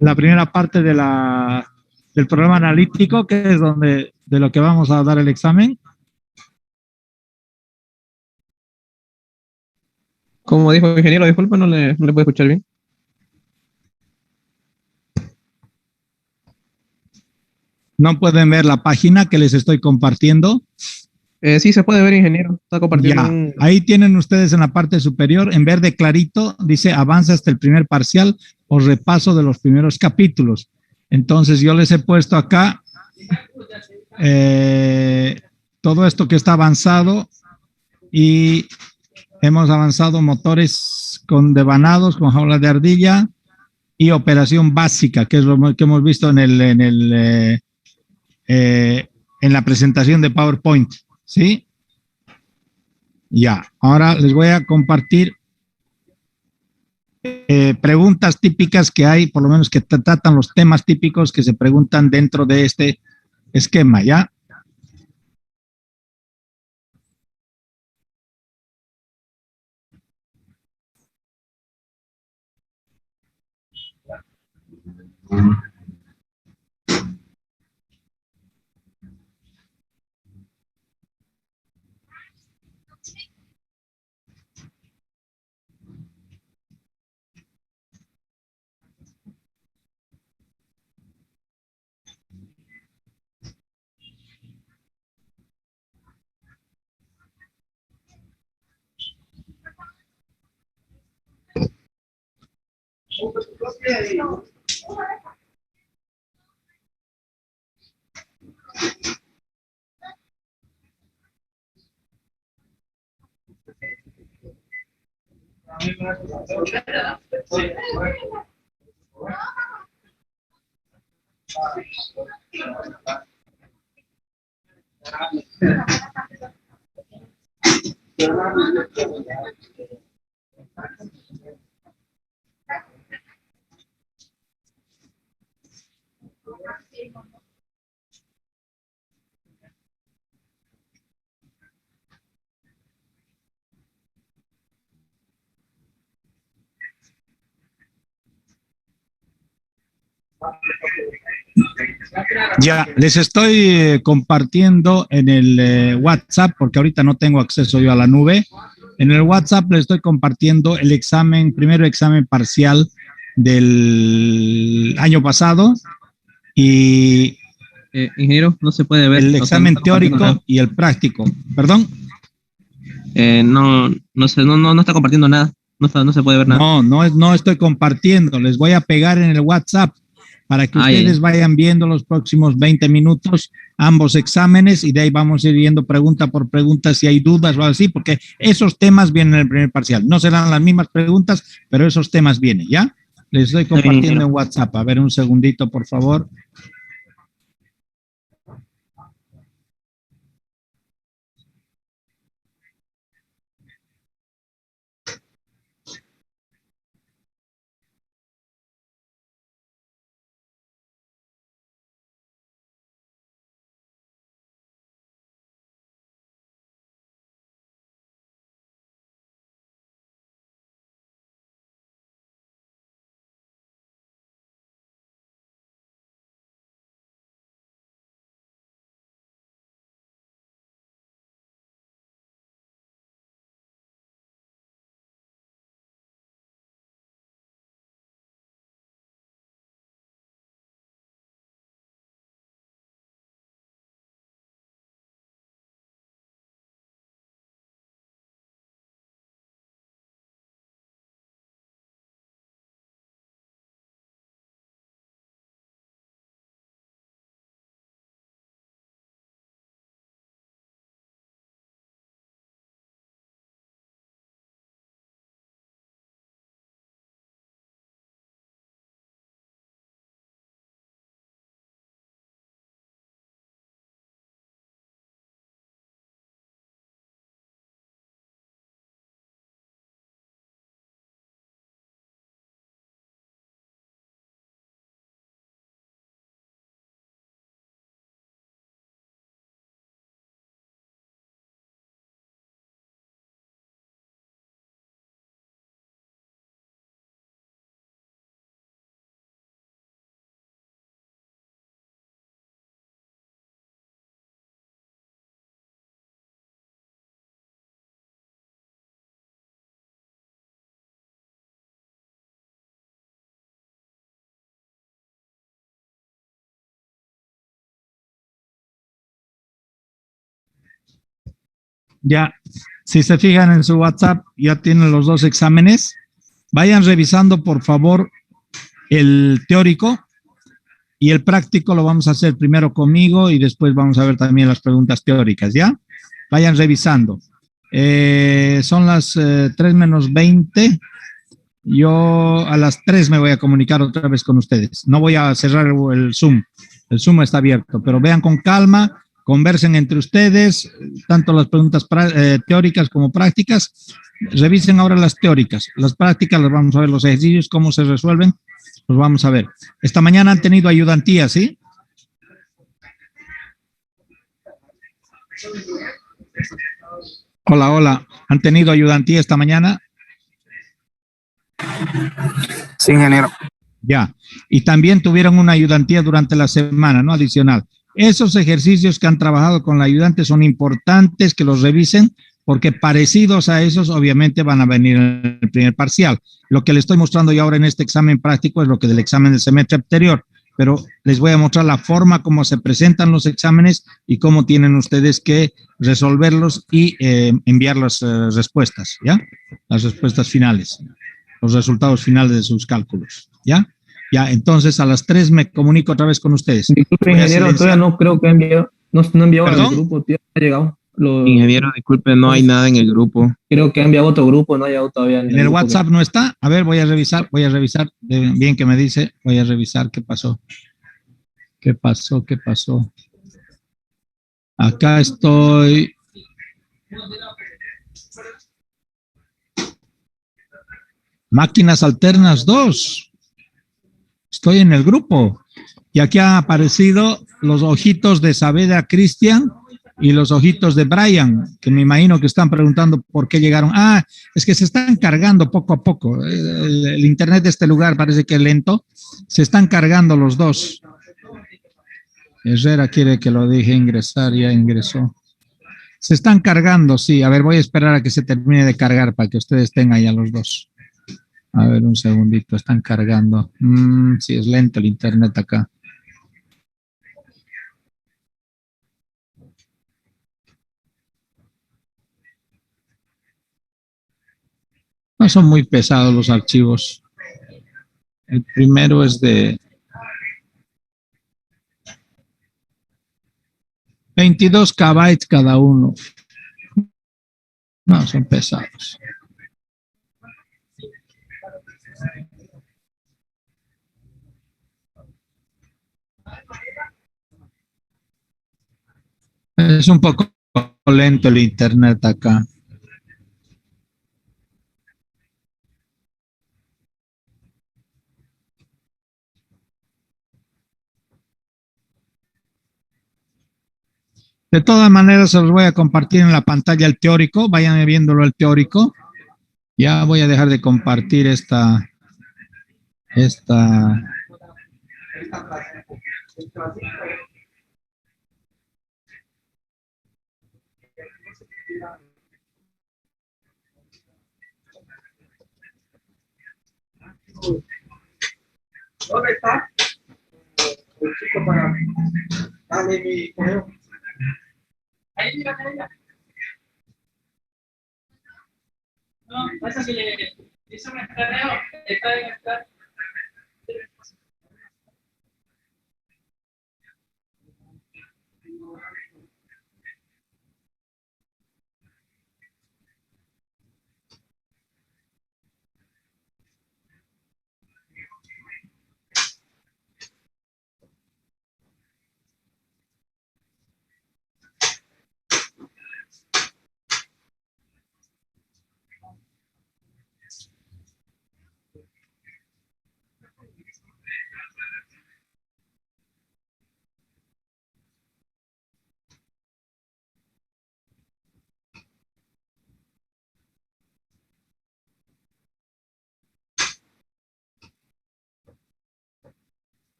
la primera parte del programa analítico, que es de lo que vamos a dar el examen. Como dijo el ingeniero, disculpa, no le puedo escuchar bien. No pueden ver la página que les estoy compartiendo. Sí, se puede ver, ingeniero. Está compartiendo Ya, un... ahí tienen ustedes en la parte superior, en verde clarito, dice avanza hasta el primer parcial o repaso de los primeros capítulos. Entonces yo les he puesto acá todo esto que está avanzado y hemos avanzado motores con devanados, con jaula de ardilla y operación básica, que es lo que hemos visto en la presentación de PowerPoint, ¿sí? Ya, ahora les voy a compartir preguntas típicas que hay, por lo menos que tratan los temas típicos que se preguntan dentro de este esquema, ¿ya? Ya, les estoy compartiendo en el WhatsApp, porque ahorita no tengo acceso yo a la nube. En el WhatsApp les estoy compartiendo el examen, primero examen parcial del año pasado y ingeniero, no se puede ver. el O sea, no está examen compartiendo nada. teórico y el práctico. ¿Perdón? No está compartiendo nada. No se puede ver nada. No estoy compartiendo. Les voy a pegar en el WhatsApp para que Ya. ustedes vayan viendo los próximos 20 minutos ambos exámenes y de ahí vamos a ir viendo pregunta por pregunta si hay dudas o algo así, porque esos temas vienen en el primer parcial. No serán las mismas preguntas, pero esos temas vienen, ¿ya? Les estoy Está bien, compartiendo ingeniero. en WhatsApp. A ver, un segundito, por favor. Ya, si se fijan en su WhatsApp, ya tienen los dos exámenes. Vayan revisando, por favor, el teórico y el práctico lo vamos a hacer primero conmigo y después vamos a ver también las preguntas teóricas, ¿ya? Vayan revisando. Son las 3 menos 20. Yo a las 3 me voy a comunicar otra vez con ustedes. No voy a cerrar el Zoom. El Zoom está abierto, pero vean con calma, conversen entre ustedes, tanto las preguntas teóricas como prácticas. Revisen ahora las teóricas. Las prácticas las vamos a ver, los ejercicios, cómo se resuelven, los vamos a ver. Esta mañana han tenido ayudantía, ¿sí? Hola, hola. ¿Han tenido ayudantía esta mañana? Sí, ingeniero. Ya. Y también tuvieron una ayudantía durante la semana, ¿no? Adicional. Esos ejercicios que han trabajado con la ayudante son importantes que los revisen porque parecidos a esos obviamente van a venir en el primer parcial. Lo que les estoy mostrando yo ahora en este examen práctico es lo que del examen del semestre anterior, pero les voy a mostrar la forma como se presentan los exámenes y cómo tienen ustedes que resolverlos y enviar las respuestas, ¿ya? Las respuestas finales, los resultados finales de sus cálculos, ¿ya? Ya, entonces a las 3 me comunico otra vez con ustedes. Disculpe, ingeniero, todavía no creo que ha enviado, no ha enviado al grupo, tío, ha llegado. Ingeniero, disculpe, no hay nada en el grupo. Creo que ha enviado otro grupo, no ha llegado todavía. En el WhatsApp no está. A ver, voy a revisar, bien que me dice, voy a revisar qué pasó. ¿Qué pasó? ¿Qué pasó? Acá estoy. Máquinas alternas 2. Estoy en el grupo. Y aquí han aparecido los ojitos de Saavedra Cristian y los ojitos de Brian, que me imagino que están preguntando por qué llegaron. Ah, es que se están cargando poco a poco. El internet de este lugar parece que es lento. Se están cargando los dos. Herrera quiere que lo deje ingresar, ya ingresó. Se están cargando, sí. A ver, voy a esperar a que se termine de cargar para que ustedes tengan ya los dos. A ver, un segundito, están cargando. Sí, es lento el internet acá. No son muy pesados los archivos. El primero es de 22 KB cada uno. No, son pesados. Es un poco lento el internet acá. De todas maneras, se los voy a compartir en la pantalla el teórico. Vayan viéndolo el teórico. Ya voy a dejar de compartir esta. ¿Dónde está? El chico para darle mi correo. Ahí, mira, ahí. No, pasa que le hizo un escaneo, está en esta.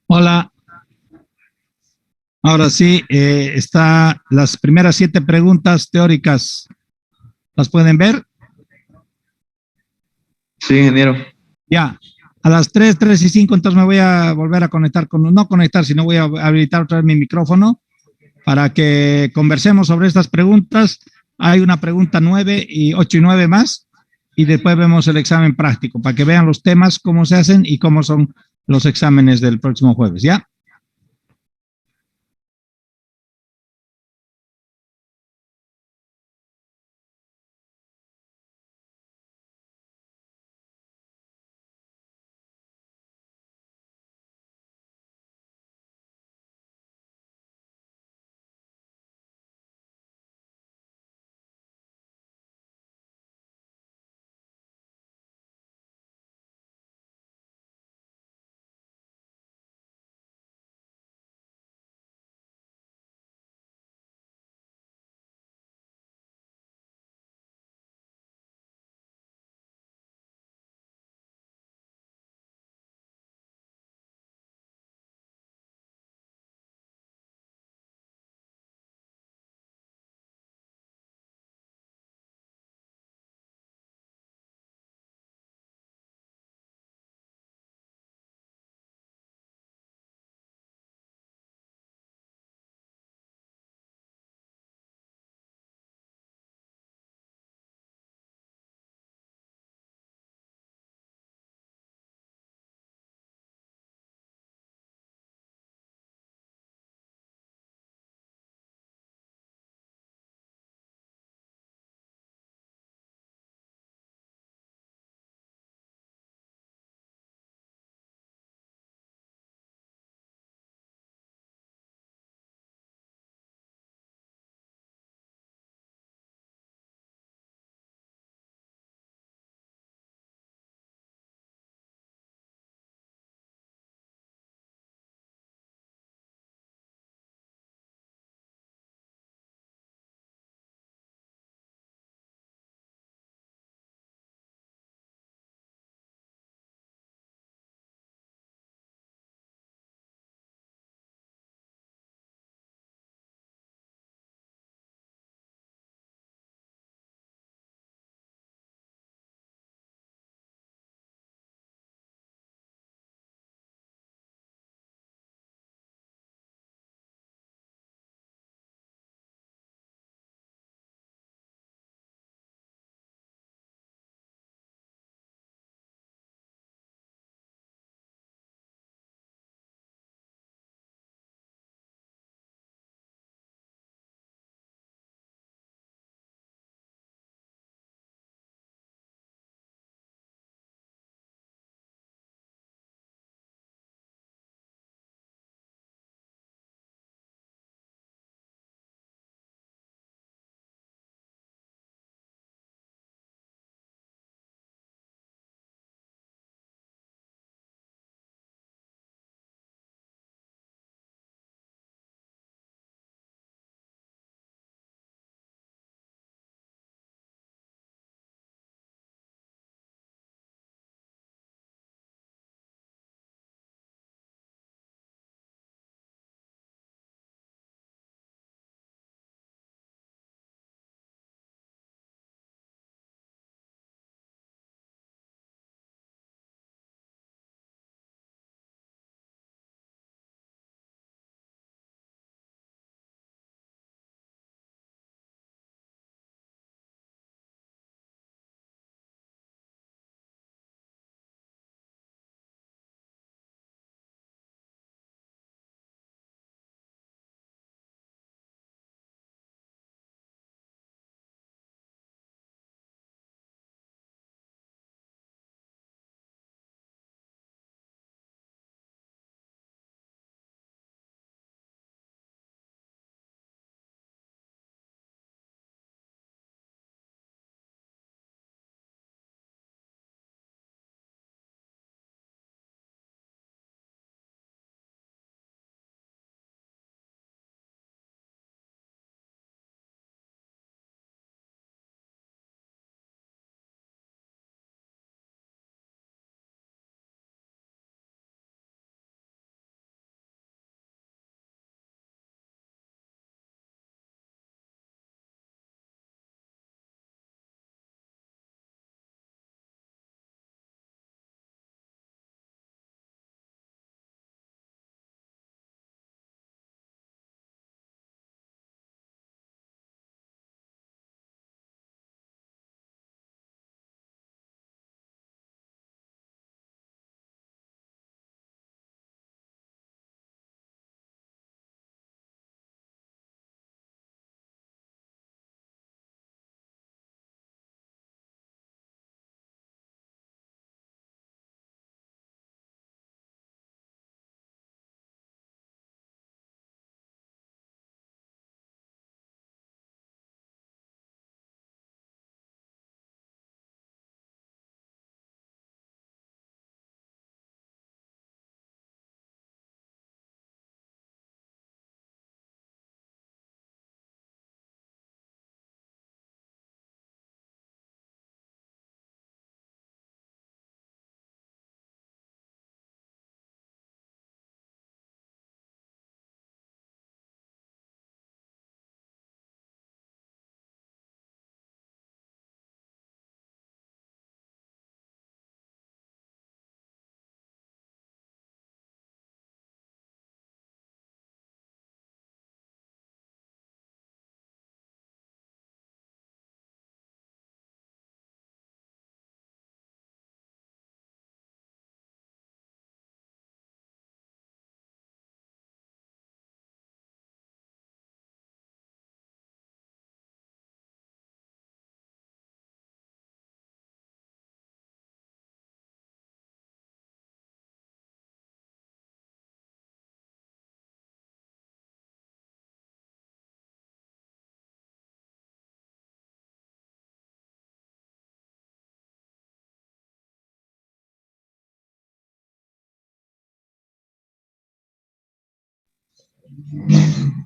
Hola, ahora sí, está las primeras 7 preguntas teóricas. ¿Las pueden ver? Sí, ingeniero. Ya, a las 3, 3 y 5, entonces me voy a volver a conectar no conectar, sino voy a habilitar otra vez mi micrófono para que conversemos sobre estas preguntas. Hay una pregunta 9 y 8 y 9 más, y después vemos el examen práctico para que vean los temas, cómo se hacen y cómo son los exámenes del próximo jueves, ¿ya?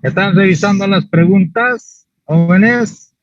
¿Están revisando las preguntas, jóvenes?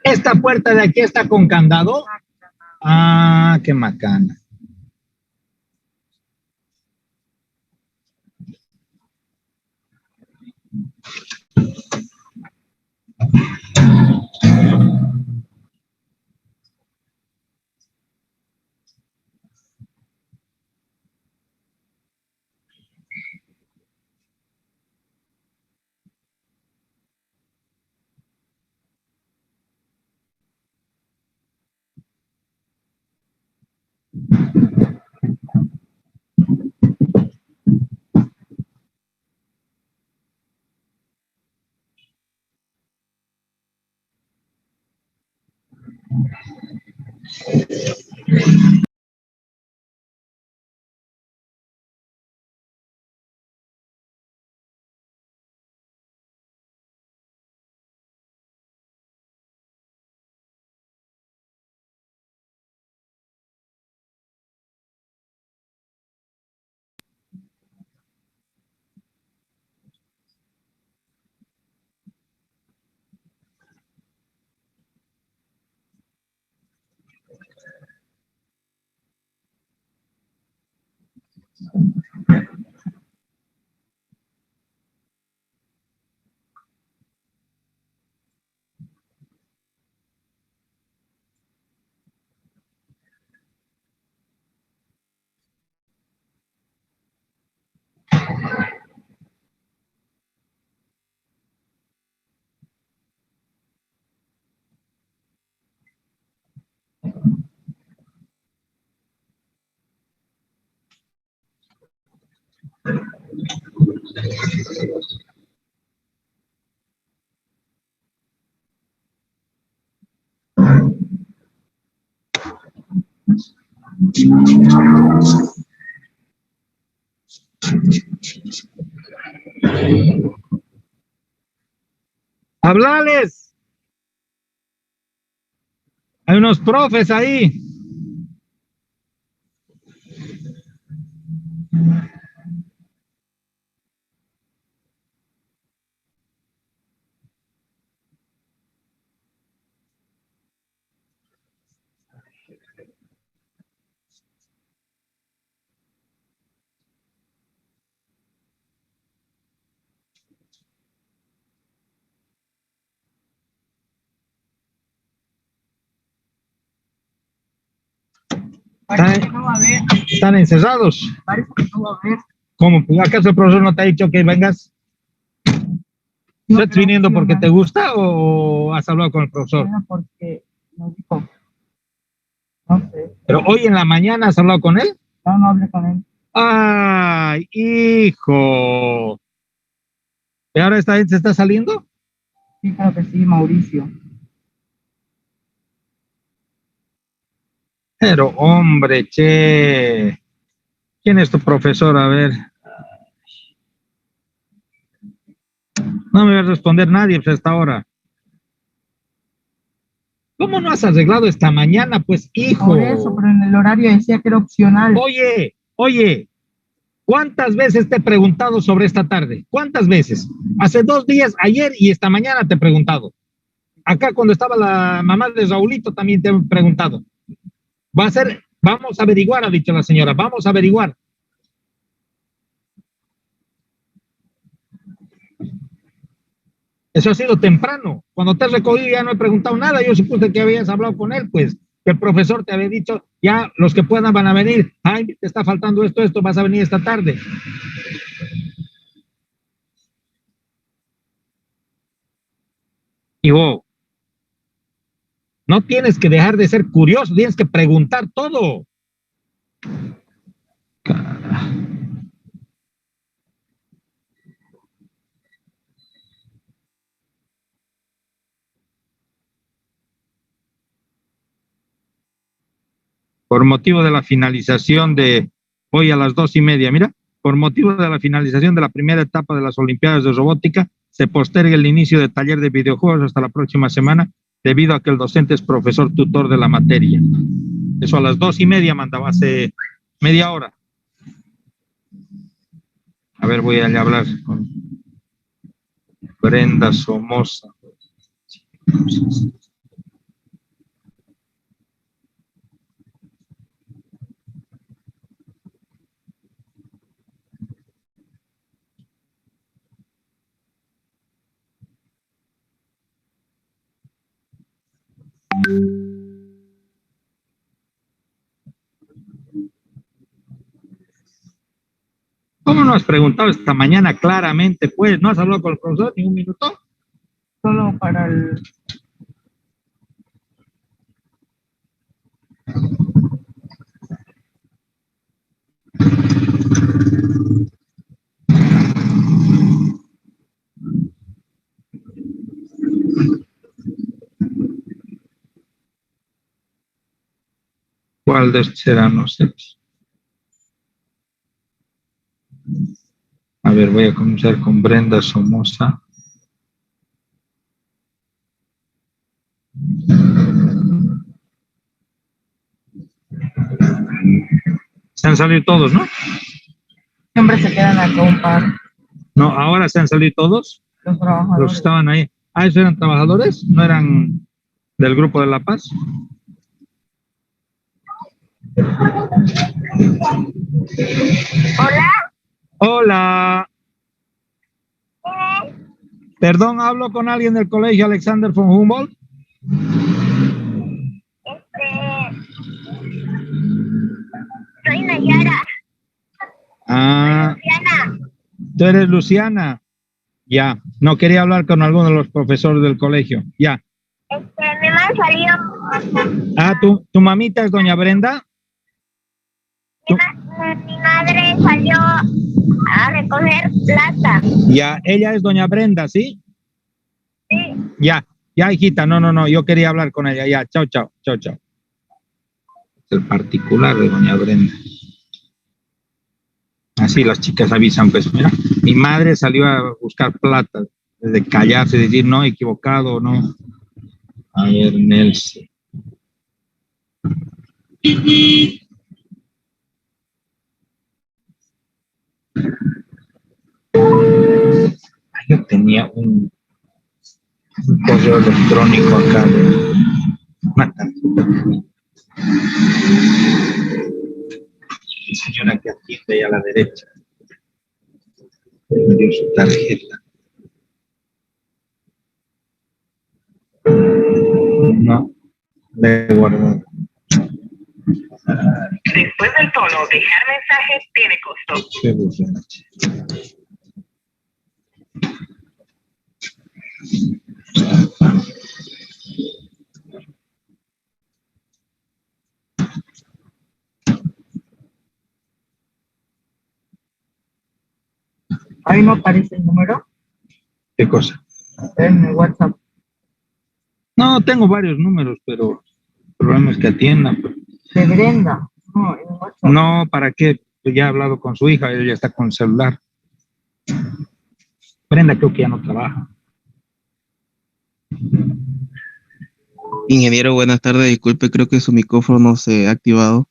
¿Esta puerta de aquí está con candado? Ah, qué macana. ¡Hablales! Hay unos profes ahí. Están encerrados. ¿Cómo? ¿Acaso el profesor no te ha dicho que vengas? ¿Estás viniendo porque te gusta o has hablado con el profesor? Porque nos dijo, no sé, Pero hoy en la mañana has hablado con él. no hablé con él. ¡Ay, hijo! ¿Y ahora esta gente se está saliendo? Sí, creo que sí, Mauricio. Pero, hombre, che. ¿Quién es tu profesor? A ver. No me va a responder nadie pues, hasta ahora. ¿Cómo no has arreglado esta mañana? Pues, hijo. Por eso, pero en el horario decía que era opcional. Oye, ¿cuántas veces te he preguntado sobre esta tarde? ¿Cuántas veces? Hace 2 días, ayer y esta mañana te he preguntado. Acá cuando estaba la mamá de Raulito también te he preguntado. Vamos a averiguar, ha dicho la señora, vamos a averiguar. Eso ha sido temprano. Cuando te has recogido ya no he preguntado nada. Yo supuse que habías hablado con él, pues, que el profesor te había dicho, ya los que puedan van a venir. Ay, te está faltando esto, vas a venir esta tarde. Y vos, no tienes que dejar de ser curioso, tienes que preguntar todo. Por motivo de la finalización de hoy a las 2:30, mira, por motivo de la finalización de la primera etapa de las Olimpiadas de Robótica, se posterga el inicio del taller de videojuegos hasta la próxima semana, debido a que el docente es profesor tutor de la materia. Eso a las 2:30 mandaba hace media hora. A ver, voy a hablar con Brenda Somoza. ¿Cómo no has preguntado esta mañana claramente? Pues, ¿no has hablado con el profesor ni un minuto? Solo para el... ¿Cuál de estos será? No sé. A ver, voy a comenzar con Brenda Somoza. Se han salido todos, ¿no? Siempre se quedan acá un par, No, ahora se han salido todos los trabajadores. los que estaban ahí. Ah, ¿esos eran trabajadores? ¿No eran del Grupo de La Paz? Hola. Hola. Perdón, hablo con alguien del colegio Alexander von Humboldt. Soy Nayara. Ah, Luciana. tú eres Luciana. Ya, no quería hablar con alguno de los profesores del colegio. Ya. Mi mamá salió. Ah, ¿tu mamita es doña Brenda? Mi madre salió a recoger plata. Ya, ella es doña Brenda, ¿sí? Sí. Ya, hijita, no, yo quería hablar con ella. Ya, chao. El particular de doña Brenda. Así las chicas avisan, pues, mira, mi madre salió a buscar plata, desde callarse, decir, no, equivocado, no. A ver, Nelson. Yo tenía un correo electrónico acá de una tarjeta. Señora que atiende ahí a la derecha. Me dio su tarjeta. No, le guardo. Después del tono, dejar mensaje tiene costo. Qué buena. Ahí no aparece el número ¿Qué cosa? en el WhatsApp. No, tengo varios números, pero el problema es que atiendan. Pues. De Brenda. No, en WhatsApp. No, ¿para qué? Pues ya he hablado con su hija, ella está con el celular. Brenda creo que ya no trabaja. Ingeniero, buenas tardes. Disculpe, creo que su micrófono se ha activado.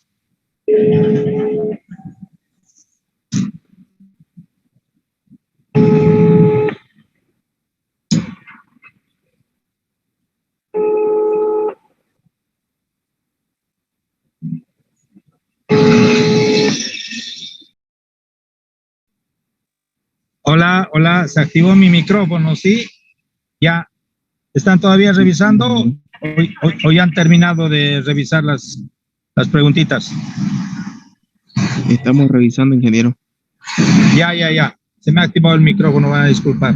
Hola, hola, se activó mi micrófono, ¿sí? Ya, ¿están todavía revisando o ya han terminado de revisar las preguntitas? Estamos revisando, ingeniero. Ya. Se me ha activado el micrófono, van a disculpar.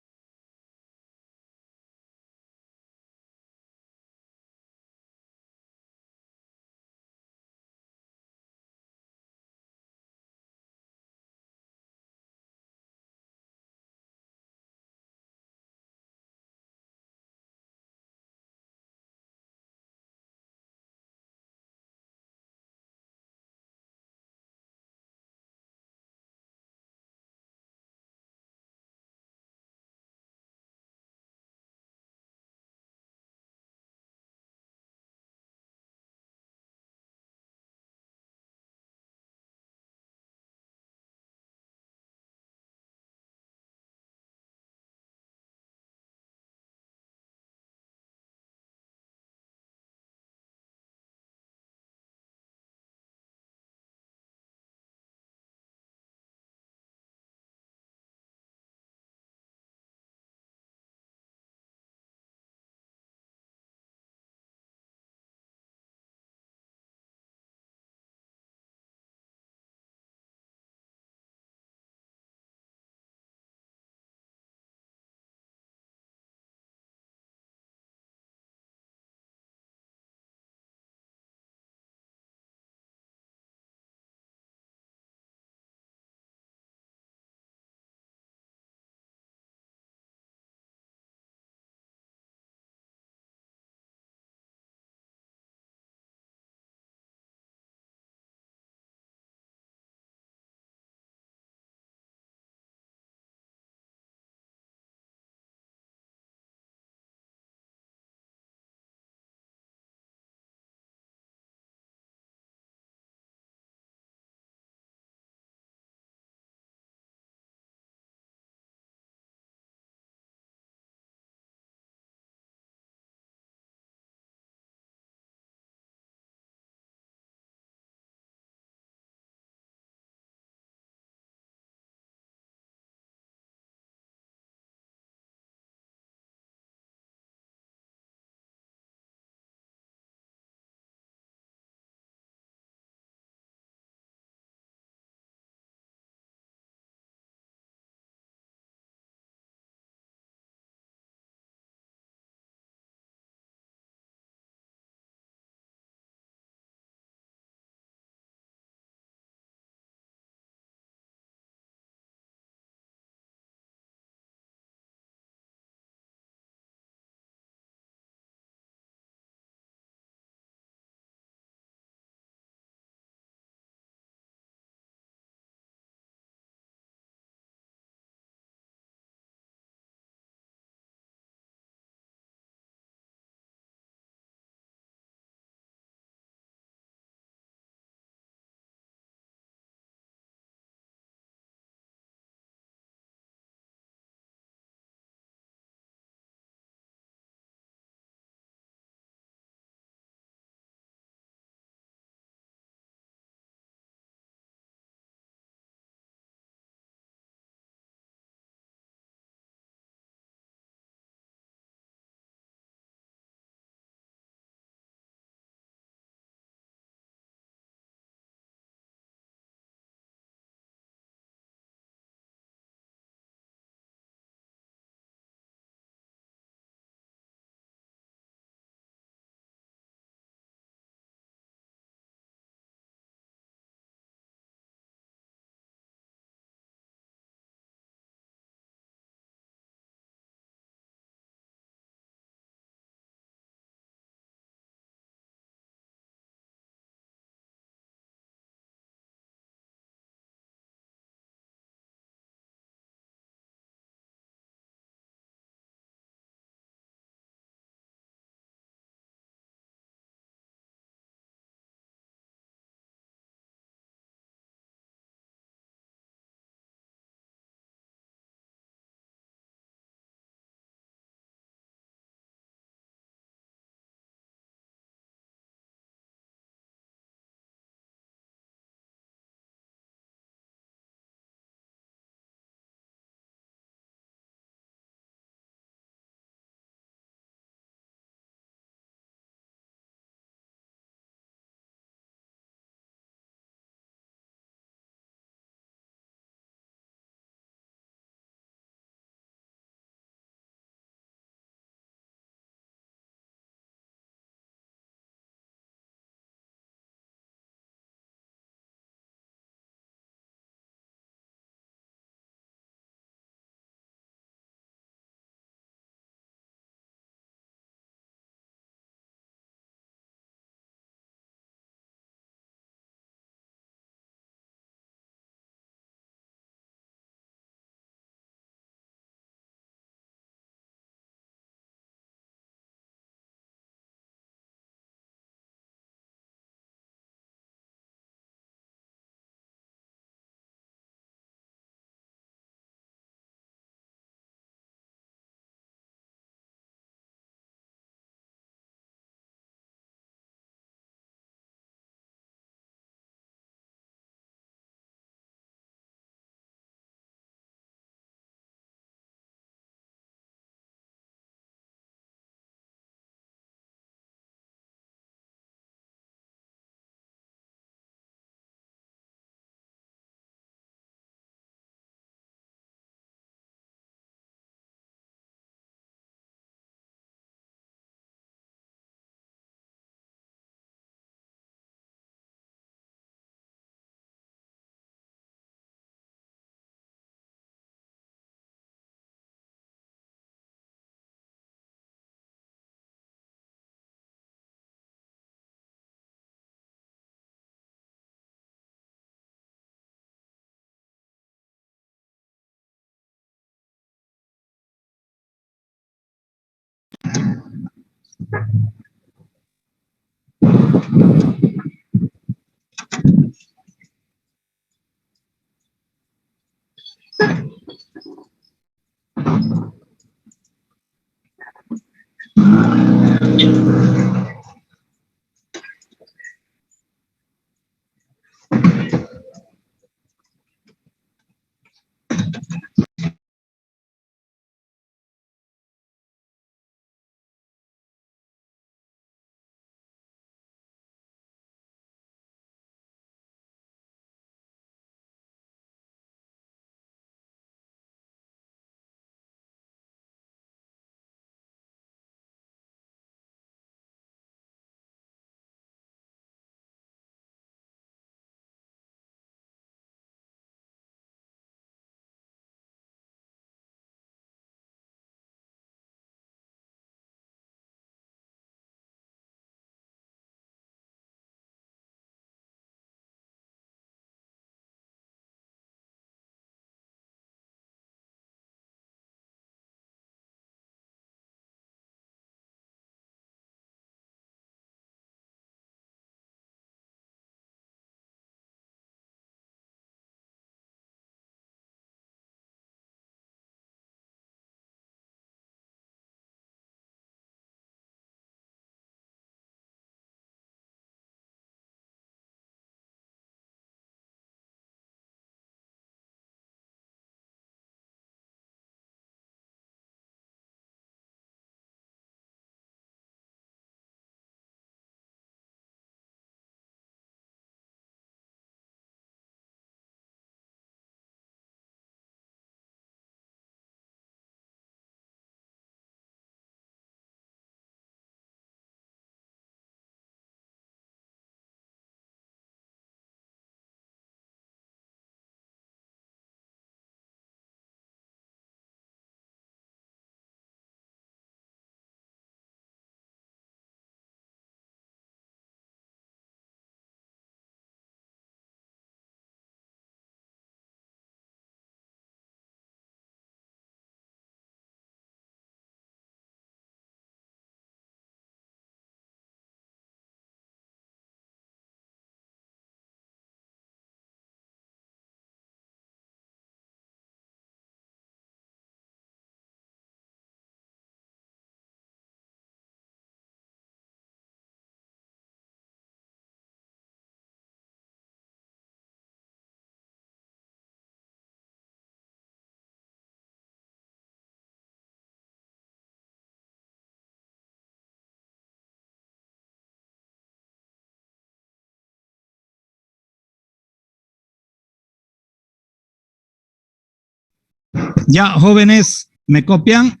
Ya, jóvenes, ¿me copian?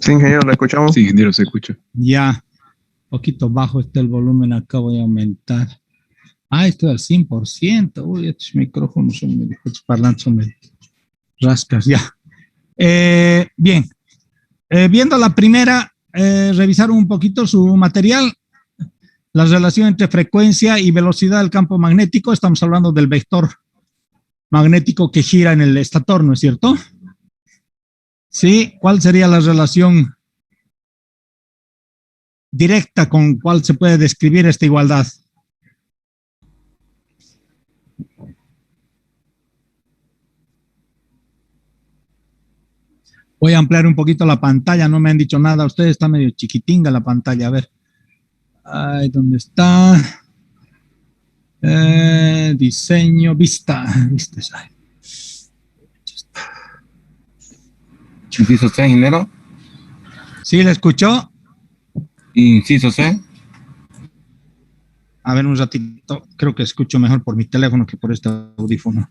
Sí, ingeniero, lo escuchamos. Sí, ingeniero, se escucha. Ya, poquito bajo está el volumen, acá voy a aumentar. Ah, estoy al 100%. Uy, estos micrófonos son medio, estos parlantes son medio rascas, ya. Bien, viendo la primera, revisaron un poquito su material, la relación entre frecuencia y velocidad del campo magnético. Estamos hablando del vector magnético que gira en el estator, ¿no es cierto? Sí, ¿cuál sería la relación directa con cuál se puede describir esta igualdad? Voy a ampliar un poquito la pantalla, no me han dicho nada. Ustedes está medio chiquitinga la pantalla, a ver. Ay, ¿dónde está? Diseño, vista. Vista. Inciso C, ingeniero. ¿Sí le escuchó? Inciso C. A ver, un ratito. Creo que escucho mejor por mi teléfono que por este audífono.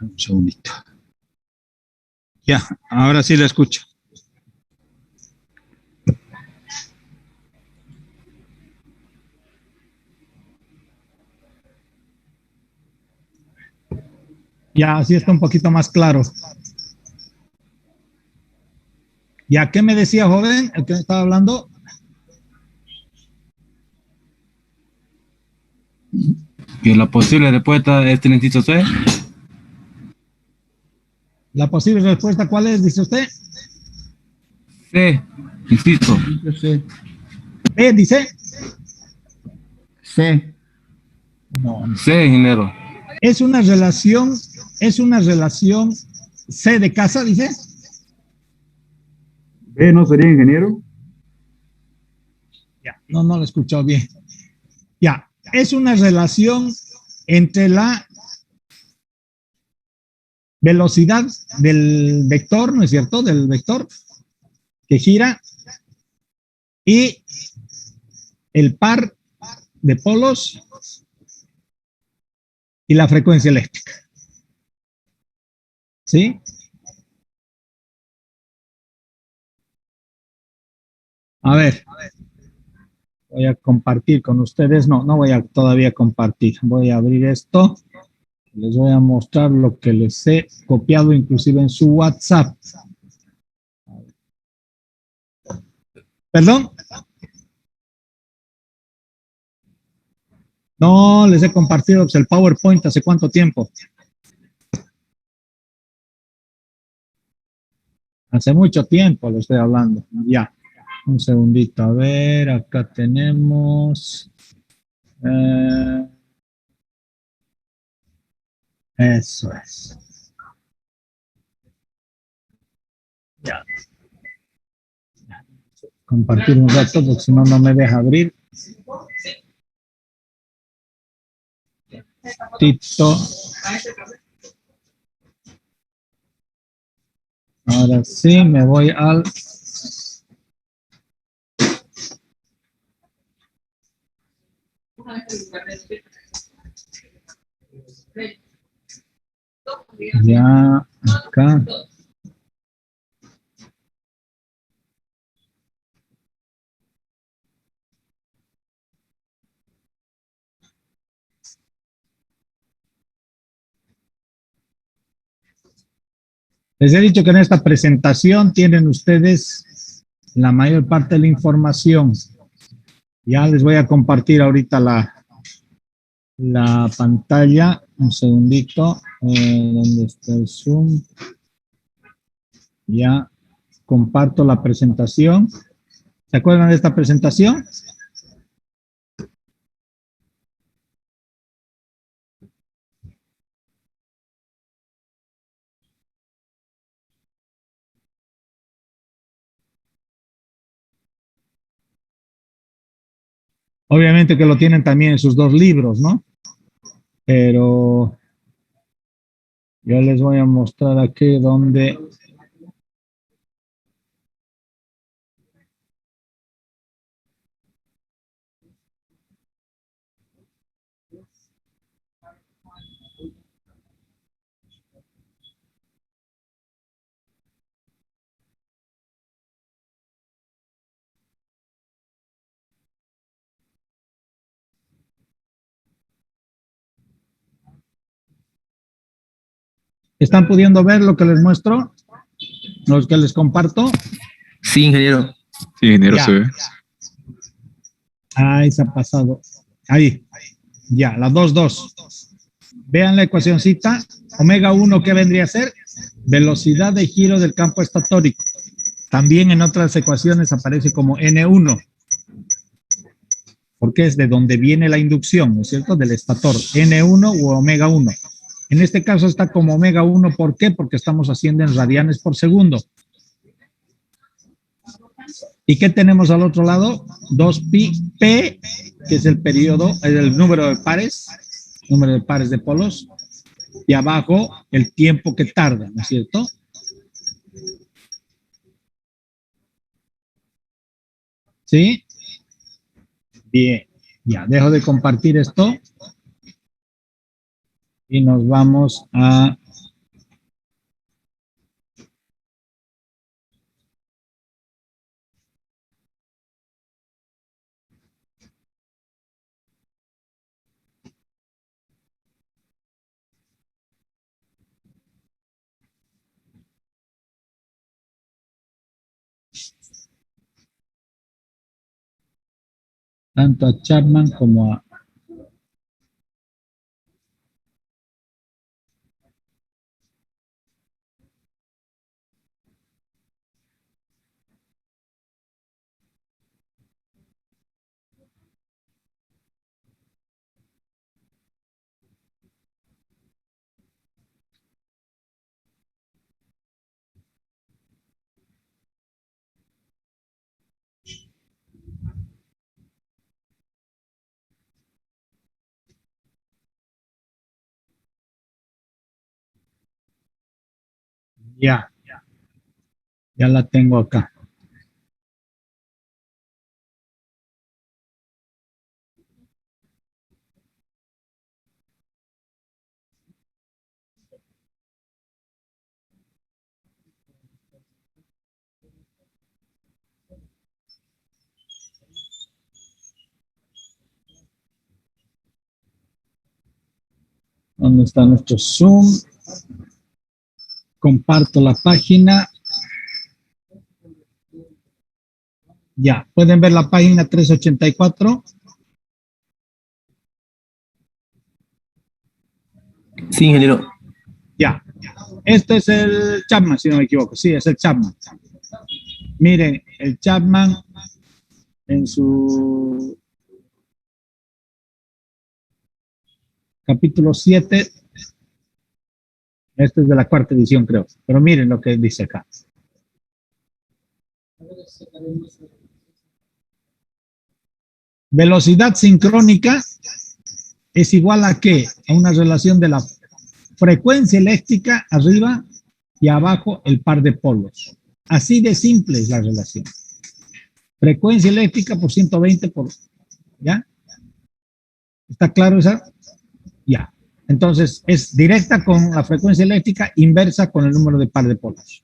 Un segundito. Ya, ahora sí le escucho. Ya, así está un poquito más claro. ¿Ya qué me decía, joven, el que estaba hablando? Que la posible respuesta es el inciso C. La posible respuesta, ¿cuál es? Dice usted. C, inciso. C. B, dice. C. No. C, ingeniero. Es una relación C de casa, dice. B no sería ingeniero. Ya, no lo he escuchado bien. Ya, es una relación entre la velocidad del vector, ¿no es cierto? Del vector que gira y el par de polos y la frecuencia eléctrica. ¿Sí? A ver, voy a compartir con ustedes. No voy a todavía compartir. Voy a abrir esto. Les voy a mostrar lo que les he copiado inclusive en su WhatsApp. ¿Perdón? No, les he compartido el PowerPoint hace cuánto tiempo. Hace mucho tiempo lo estoy hablando. Ya, un segundito. A ver, acá tenemos. Eso es. Ya. Compartir un rato porque si no, no me deja abrir. Tito. Ahora sí, me voy al... Ya, acá. Les he dicho que en esta presentación tienen ustedes la mayor parte de la información. Ya les voy a compartir ahorita la pantalla. Un segundito. ¿Dónde está el Zoom? Ya comparto la presentación. ¿Se acuerdan de esta presentación? Obviamente que lo tienen también en sus dos libros, ¿no? Pero yo les voy a mostrar aquí donde... ¿Están pudiendo ver lo que les muestro? ¿Los que les comparto? Sí, ingeniero. Sí, ingeniero, Ya. se ve. Ahí se ha pasado. Ahí. Ya, la 2,2. Vean la ecuacióncita. Omega 1, ¿qué vendría a ser? Velocidad de giro del campo estatórico. También en otras ecuaciones aparece como N1. Porque es de donde viene la inducción, ¿no es cierto? Del estator. N1 u omega 1. En este caso está como omega 1. ¿Por qué? Porque estamos haciendo en radianes por segundo. ¿Y qué tenemos al otro lado? 2pi, P, que es el periodo, el número de pares de polos, y abajo el tiempo que tarda, ¿no es cierto? ¿Sí? Bien, ya, dejo de compartir esto y nos vamos a... tanto a Chapman como a... Ya la tengo acá. ¿Dónde está nuestro Zoom? Comparto la página. Ya, ¿pueden ver la página 384? Sí, ingeniero. Ya. Este es el Chapman, si no me equivoco. Sí, es el Chapman. Miren, el Chapman en su capítulo 7, este es de la cuarta edición, creo. Pero miren lo que dice acá. Velocidad sincrónica es igual a ¿qué? A una relación de la frecuencia eléctrica arriba y abajo el par de polos. Así de simple es la relación. Frecuencia eléctrica por 120 por... ¿Ya? ¿Está claro esa? Ya. Entonces, es directa con la frecuencia eléctrica, inversa con el número de par de polos.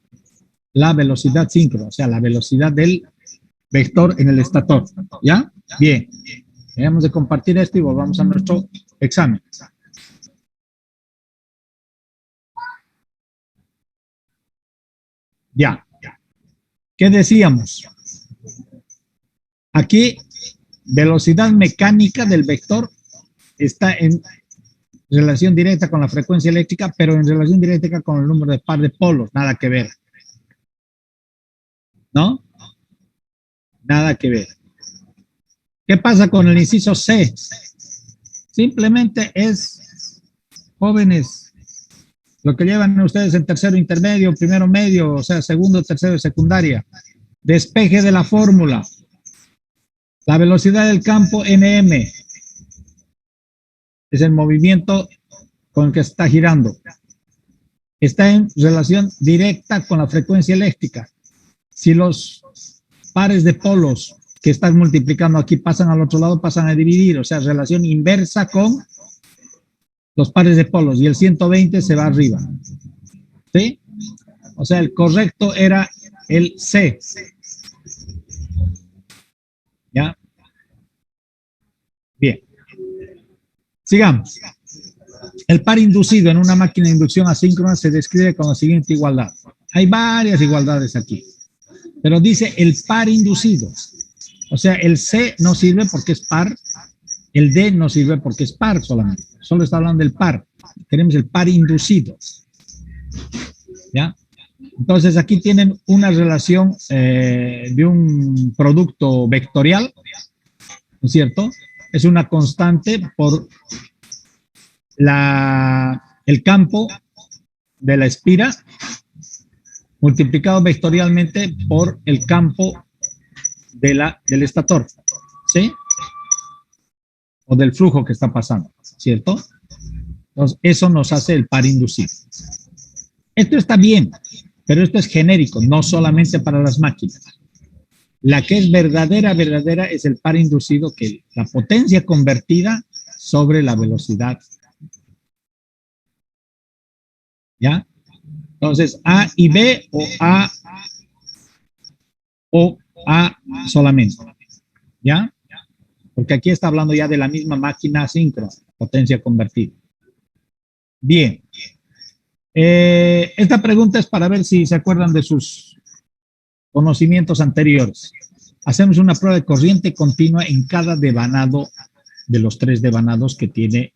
La velocidad síncrona, o sea, la velocidad del vector en el estator. ¿Ya? Bien. Dejemos de compartir esto y volvamos a nuestro examen. Ya. ¿Qué decíamos? Aquí, velocidad mecánica del vector está en relación directa con la frecuencia eléctrica, pero en relación directa con el número de par de polos. Nada que ver. ¿No? Nada que ver. ¿Qué pasa con el inciso C? Simplemente es, jóvenes, lo que llevan ustedes en tercero intermedio, primero medio, o sea, segundo, tercero y secundaria. Despeje de la fórmula. La velocidad del campo NM es el movimiento con el que está girando. Está en relación directa con la frecuencia eléctrica. Si los pares de polos que están multiplicando aquí pasan al otro lado, pasan a dividir, o sea, relación inversa con los pares de polos y el 120 se va arriba. ¿Sí? O sea, el correcto era el C. ¿Ya? Bien. Sigamos. El par inducido en una máquina de inducción asíncrona se describe con la siguiente igualdad. Hay varias igualdades aquí, pero dice el par inducido. O sea, el C no sirve porque es par, el D no sirve porque es par solamente. Solo está hablando del par. Queremos el par inducido. ¿Ya? Entonces aquí tienen una relación de un producto vectorial, ¿no es cierto? Es una constante por el campo de la espira multiplicado vectorialmente por el campo del estator, ¿sí? O del flujo que está pasando, ¿cierto? Entonces, eso nos hace el par inducido. Esto está bien, pero esto es genérico, no solamente para las máquinas. La que es verdadera es el par inducido, que la potencia convertida sobre la velocidad. ¿Ya? Entonces, A y B o A solamente. ¿Ya? Porque aquí está hablando ya de la misma máquina asíncrona, potencia convertida. Bien. Esta pregunta es para ver si se acuerdan de sus conocimientos anteriores. Hacemos una prueba de corriente continua en cada devanado de los 3 devanados que tiene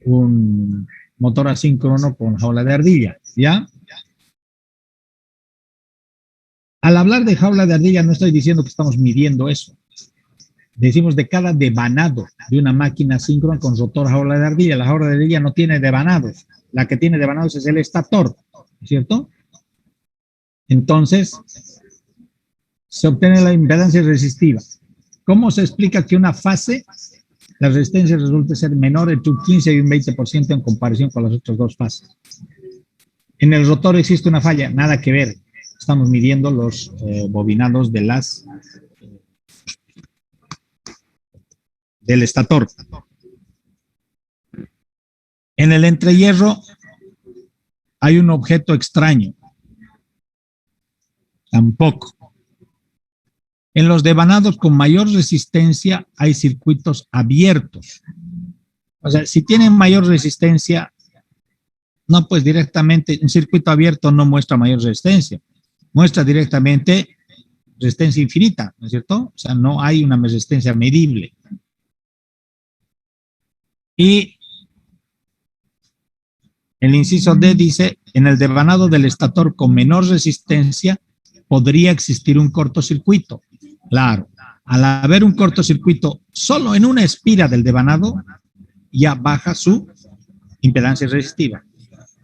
un motor asíncrono con jaula de ardilla, ¿ya? Al hablar de jaula de ardilla no estoy diciendo que estamos midiendo eso. Decimos de cada devanado de una máquina asíncrona con rotor jaula de ardilla. La jaula de ardilla no tiene devanados. La que tiene devanados es el estator, ¿cierto? Entonces, se obtiene la impedancia resistiva. ¿Cómo se explica que una fase, la resistencia resulta ser menor entre un 15 y un 20% en comparación con las otras dos fases? En el rotor existe una falla, nada que ver. Estamos midiendo los bobinados de del estator. En el entrehierro hay un objeto extraño. Tampoco. En los devanados con mayor resistencia hay circuitos abiertos. O sea, si tienen mayor resistencia, no, pues directamente un circuito abierto no muestra mayor resistencia. Muestra directamente resistencia infinita, ¿no es cierto? O sea, no hay una resistencia medible. Y el inciso D dice, en el devanado del estator con menor resistencia podría existir un cortocircuito. Claro, al haber un cortocircuito solo en una espira del devanado, ya baja su impedancia resistiva.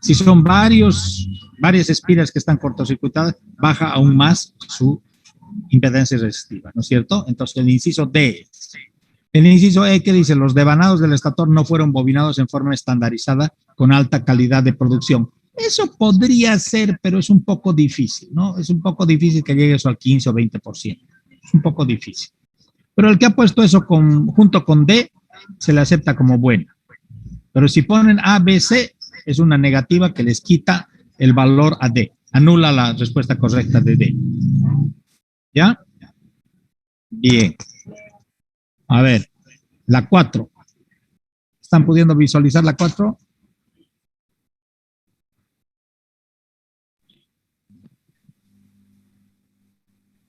Si son varias espiras que están cortocircuitadas, baja aún más su impedancia resistiva, ¿no es cierto? Entonces, el inciso D. El inciso E que dice, los devanados del estator no fueron bobinados en forma estandarizada con alta calidad de producción. Eso podría ser, pero es un poco difícil, ¿no? Es un poco difícil que llegue eso al 15 o 20%. Es un poco difícil. Pero el que ha puesto eso junto con D, se le acepta como buena. Pero si ponen A, B, C, es una negativa que les quita el valor a D. Anula la respuesta correcta de D. ¿Ya? Bien. A ver, la 4. ¿Están pudiendo visualizar la 4?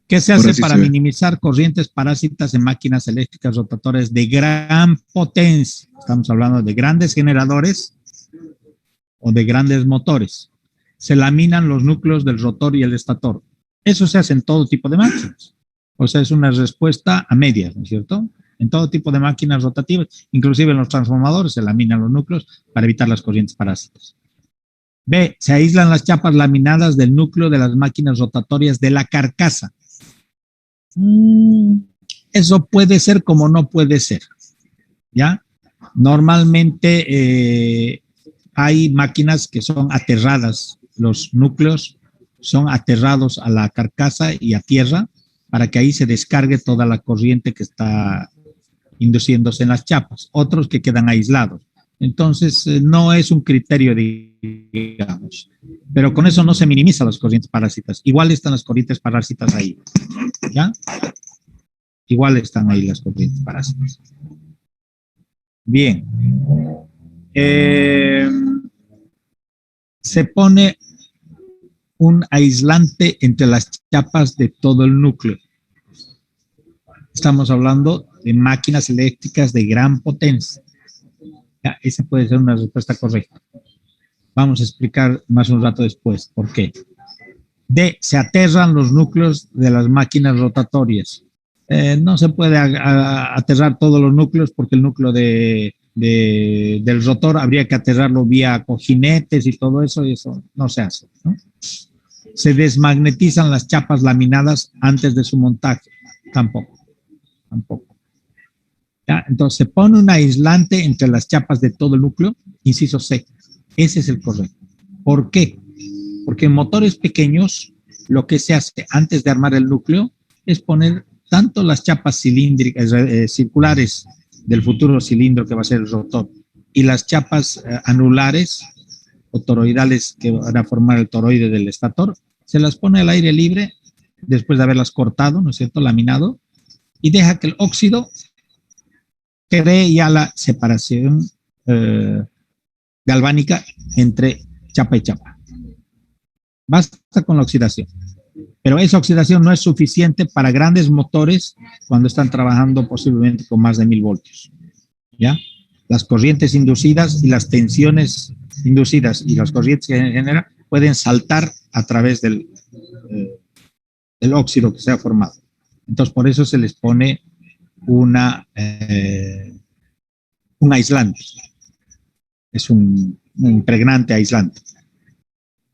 ¿Qué se hace para minimizar corrientes parásitas en máquinas eléctricas rotatorias de gran potencia? Estamos hablando de grandes generadores o de grandes motores. Se laminan los núcleos del rotor y el estator. Eso se hace en todo tipo de máquinas. O sea, es una respuesta a medias, ¿no es cierto? En todo tipo de máquinas rotativas, inclusive en los transformadores, se laminan los núcleos para evitar las corrientes parásitas. B, se aíslan las chapas laminadas del núcleo de las máquinas rotatorias de la carcasa. Eso puede ser como no puede ser, ¿ya? Normalmente hay máquinas que son aterradas, los núcleos son aterrados a la carcasa y a tierra para que ahí se descargue toda la corriente que está induciéndose en las chapas, otros que quedan aislados. Entonces, no es un criterio, digamos, pero con eso no se minimizan las corrientes parásitas. Igual están las corrientes parásitas ahí, ¿ya? Igual están ahí las corrientes parásitas. Bien. Se pone un aislante entre las chapas de todo el núcleo. Estamos hablando de máquinas eléctricas de gran potencia. Ya, esa puede ser una respuesta correcta. Vamos a explicar más un rato después por qué. D, se aterran los núcleos de las máquinas rotatorias. No se puede aterrar todos los núcleos porque el núcleo del rotor habría que aterrarlo vía cojinetes y todo eso, y eso no se hace, ¿no? Se desmagnetizan las chapas laminadas antes de su montaje. Tampoco. ¿Ya? Entonces se pone un aislante entre las chapas de todo el núcleo, inciso C. Ese es el correcto. ¿Por qué? Porque en motores pequeños lo que se hace antes de armar el núcleo es poner tanto las chapas cilíndricas, circulares del futuro cilindro que va a ser el rotor y las chapas anulares o toroidales que van a formar el toroide del estator, se las pone al aire libre después de haberlas cortado, ¿no es cierto?, laminado, y deja que el óxido cree ya la separación galvánica entre chapa y chapa. Basta con la oxidación. Pero esa oxidación no es suficiente para grandes motores cuando están trabajando posiblemente con más de 1000 voltios. ¿Ya? Las corrientes inducidas y las tensiones inducidas y las corrientes que generan pueden saltar a través del óxido que se ha formado. Entonces, por eso se les pone un aislante. Es un impregnante aislante.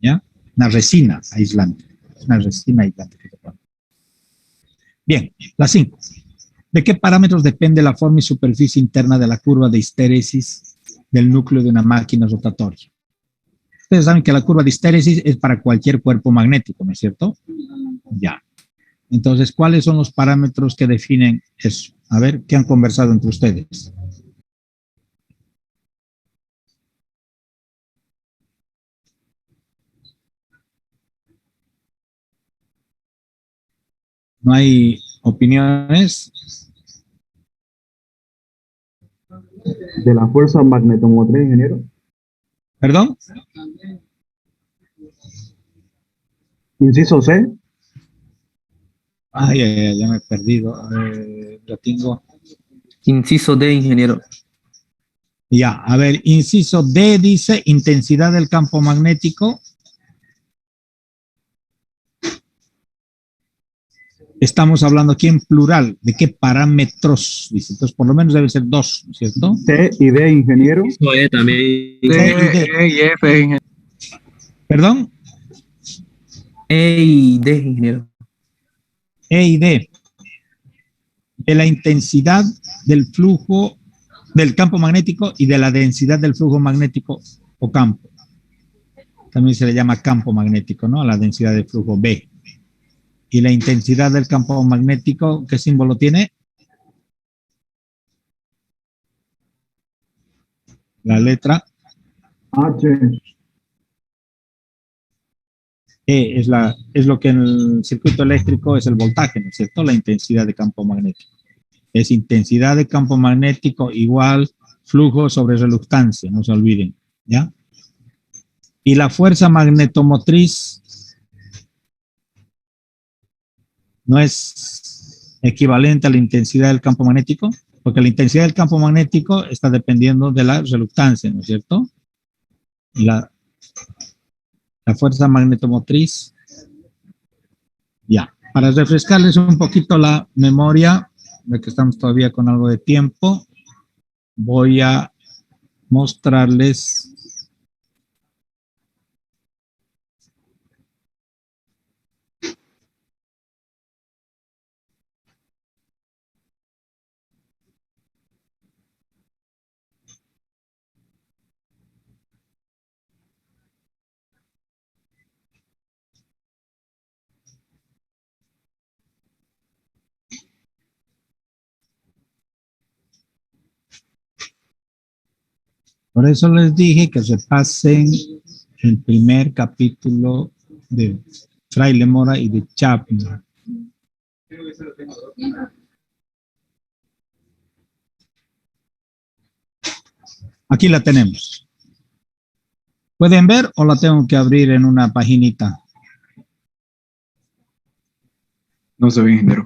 ¿Ya? Una resina aislante. Una resina aislante que se pone. Bien, la 5. ¿De qué parámetros depende la forma y superficie interna de la curva de histéresis del núcleo de una máquina rotatoria? Ustedes saben que la curva de histéresis es para cualquier cuerpo magnético, ¿no es cierto? Ya. Entonces, ¿cuáles son los parámetros que definen eso? A ver, ¿qué han conversado entre ustedes? ¿No hay opiniones? De la fuerza magnetomotriz, ingeniero. ¿Perdón? Inciso C. Ay, ya me he perdido. Lo tengo. Inciso D, ingeniero. Ya, a ver, inciso D dice intensidad del campo magnético. Estamos hablando aquí en plural. ¿De qué parámetros? Dice, entonces, por lo menos debe ser 2, ¿no es cierto? C y D, ingeniero. Inciso E también. D, E y F, ingeniero. ¿Perdón? E y D, ingeniero. E y D. De la intensidad del flujo del campo magnético y de la densidad del flujo magnético o campo. También se le llama campo magnético, ¿no? A la densidad del flujo B. Y la intensidad del campo magnético, ¿qué símbolo tiene? La letra H. E es lo que en el circuito eléctrico es el voltaje, ¿no es cierto? La intensidad de campo magnético. Es intensidad de campo magnético igual flujo sobre reluctancia, no se olviden, ¿ya? Y la fuerza magnetomotriz no es equivalente a la intensidad del campo magnético, porque la intensidad del campo magnético está dependiendo de la reluctancia, ¿no es cierto? Y la fuerza magnetomotriz, ya. Para refrescarles un poquito la memoria, de que estamos todavía con algo de tiempo, voy a mostrarles por eso les dije que repasen el primer capítulo de Fraile Mora y de Chapman. Aquí la tenemos. ¿Pueden ver o la tengo que abrir en una paginita? No se ve, ingeniero.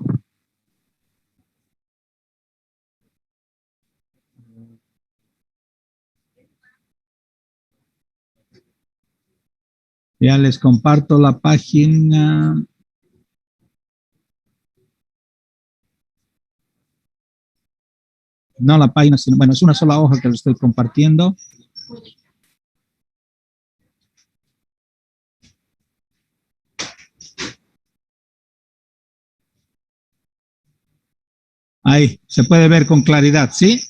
Ya les comparto la página. No la página, sino, bueno, es una sola hoja que les estoy compartiendo. Ahí, se puede ver con claridad, ¿sí?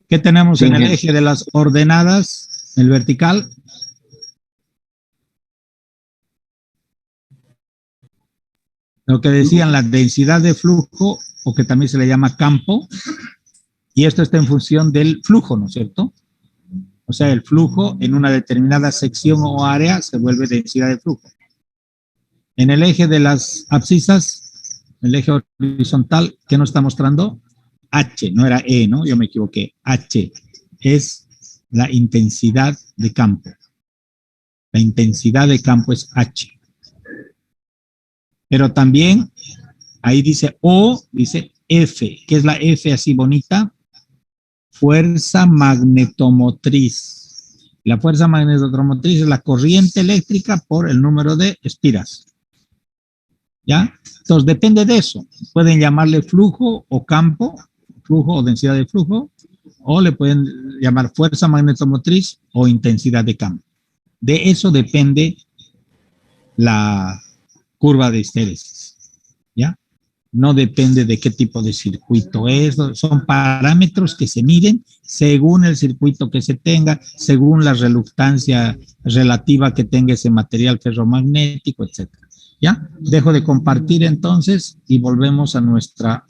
¿Qué tenemos en el eje de las ordenadas? El vertical. Lo que decían, la densidad de flujo, o que también se le llama campo, y esto está en función del flujo, ¿no es cierto? O sea, el flujo en una determinada sección o área se vuelve densidad de flujo. En el eje de las abscisas, el eje horizontal, ¿qué nos está mostrando? H, no era E, ¿no? Yo me equivoqué. H es la intensidad de campo. La intensidad de campo es H. Pero también, ahí dice O, dice F. ¿Qué es la F así bonita? Fuerza magnetomotriz. La fuerza magnetomotriz es la corriente eléctrica por el número de espiras. ¿Ya? Entonces, depende de eso. Pueden llamarle flujo o campo, flujo o densidad de flujo, o le pueden llamar fuerza magnetomotriz o intensidad de campo. De eso depende la curva de histéresis. ¿Ya? no depende de qué tipo de circuito es, son parámetros que se miden según el circuito que se tenga, según la reluctancia relativa que tenga ese material ferromagnético, etc. ¿Ya? Dejo de compartir entonces y volvemos a nuestras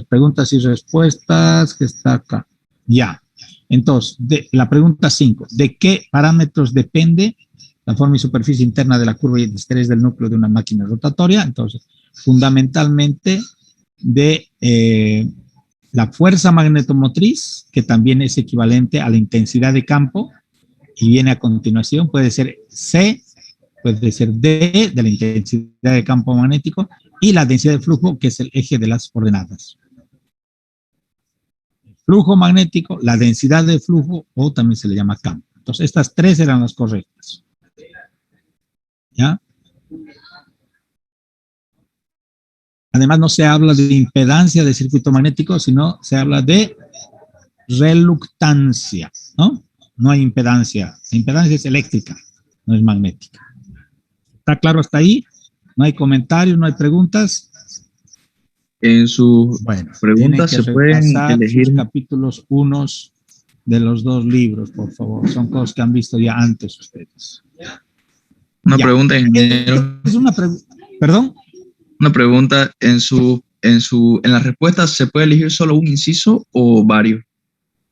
preguntas y respuestas, que está acá. Ya. Entonces, la pregunta 5, ¿de qué parámetros depende la forma y superficie interna de la curva y el estrés del núcleo de una máquina rotatoria? Entonces, fundamentalmente de la fuerza magnetomotriz, que también es equivalente a la intensidad de campo, y viene a continuación, puede ser C, puede ser D, de la intensidad de campo magnético, y la densidad de flujo, que es el eje de las ordenadas. Flujo magnético, la densidad de flujo, o también se le llama campo. Entonces, estas tres eran las correctas. ¿Ya? Además, no se habla de impedancia de circuito magnético, sino se habla de reluctancia, ¿no? No hay impedancia. La impedancia es eléctrica, no es magnética. ¿Está claro hasta ahí? ¿No hay comentarios, no hay preguntas? En sus preguntas se pueden elegir capítulos 1 de los 2 libros, por favor. Son cosas que han visto ya antes ustedes. Una pregunta, ingeniero. Es una pregunta. ¿Perdón? Una pregunta, en las respuestas, ¿se puede elegir solo un inciso o varios?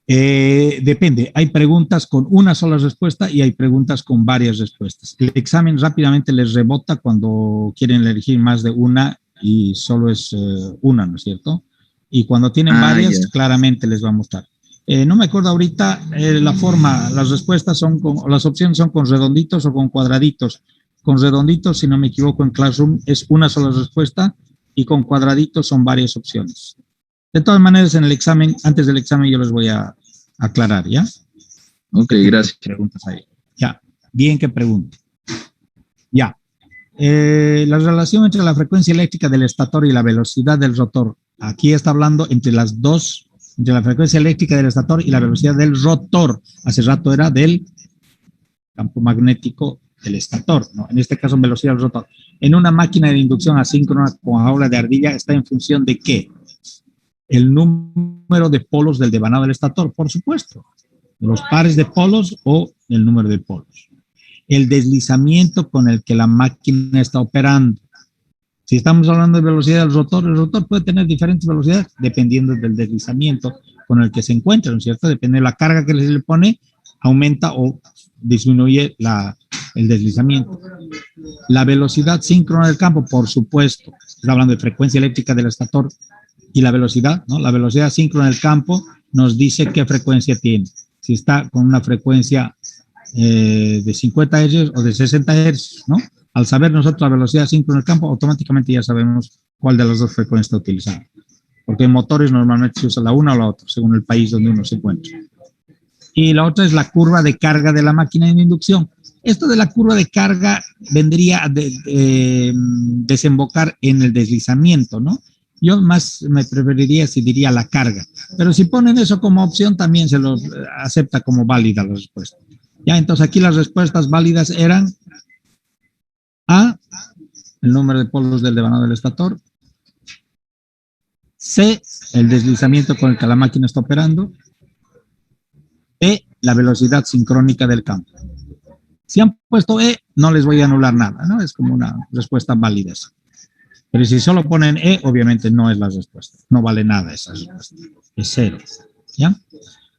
Depende. Hay preguntas con una sola respuesta y hay preguntas con varias respuestas. El examen rápidamente les rebota cuando quieren elegir más de una y solo es una, ¿no es cierto? Y cuando tienen varias, claramente les va a mostrar. No me acuerdo ahorita la forma, las respuestas son las opciones son con redonditos o con cuadraditos. Con redonditos, si no me equivoco, en Classroom es una sola respuesta y con cuadraditos son varias opciones. De todas maneras, en el examen, antes del examen yo les voy a aclarar, ¿ya? Ok, gracias. Preguntas ahí. Ya, bien que pregunte. Ya. La relación entre la frecuencia eléctrica del estator y la velocidad del rotor. Aquí está hablando entre las dos, entre la frecuencia eléctrica del estator y la velocidad del rotor. Hace rato era del campo magnético del estator, ¿no? En este caso, velocidad del rotor. En una máquina de inducción asíncrona con jaula de ardilla está en función de ¿qué? El número de polos del devanado del estator, por supuesto. Los pares de polos o el número de polos. El deslizamiento con el que la máquina está operando. Si estamos hablando de velocidad del rotor, el rotor puede tener diferentes velocidades dependiendo del deslizamiento con el que se encuentra, ¿no es cierto? Depende de la carga que se le pone, aumenta o disminuye el deslizamiento. La velocidad síncrona del campo, por supuesto. Está hablando de frecuencia eléctrica del estator y la velocidad, ¿no? La velocidad síncrona del campo nos dice qué frecuencia tiene. Si está con una frecuencia de 50 Hz o de 60 Hz, ¿no? Al saber nosotros la velocidad síncrona del campo, automáticamente ya sabemos cuál de las dos frecuencias está utilizando. Porque en motores normalmente se usa la una o la otra, según el país donde uno se encuentra. Y la otra es la curva de carga de la máquina de inducción. Esto de la curva de carga vendría a desembocar en el deslizamiento, ¿no? Yo más me preferiría si diría la carga. Pero si ponen eso como opción, también se lo acepta como válida la respuesta. Ya, entonces aquí las respuestas válidas eran A, el número de polos del devanado del estator. C, el deslizamiento con el que la máquina está operando. D, la velocidad sincrónica del campo. Si han puesto E, no les voy a anular nada, ¿no? Es como una respuesta válida esa. Pero si solo ponen E, obviamente no es la respuesta. No vale nada esa respuesta. Es 0. ¿Ya?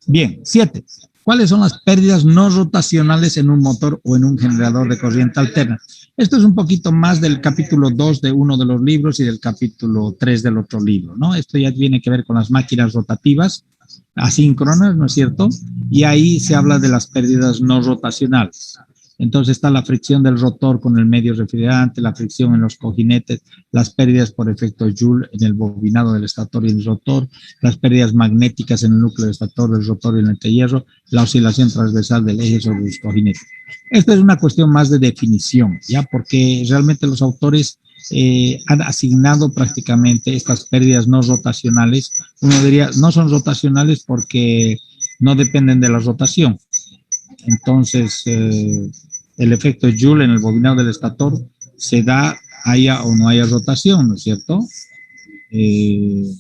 Bien, 7. ¿Cuáles son las pérdidas no rotacionales en un motor o en un generador de corriente alterna? Esto es un poquito más del capítulo 2 de uno de los libros y del capítulo 3 del otro libro, ¿no? Esto ya tiene que ver con las máquinas rotativas asíncronas, ¿no es cierto? Y ahí se habla de las pérdidas no rotacionales. Entonces está la fricción del rotor con el medio refrigerante, la fricción en los cojinetes, las pérdidas por efecto Joule en el bobinado del estator y el rotor, las pérdidas magnéticas en el núcleo del estator, del rotor y el entehierro, la oscilación transversal del eje sobre los cojinetes. Esta es una cuestión más de definición, ¿ya? Porque realmente los autores han asignado prácticamente estas pérdidas no rotacionales. Uno diría, no son rotacionales porque no dependen de la rotación. Entonces, el efecto Joule en el bobinado del estator se da haya o no haya rotación, ¿no es cierto? En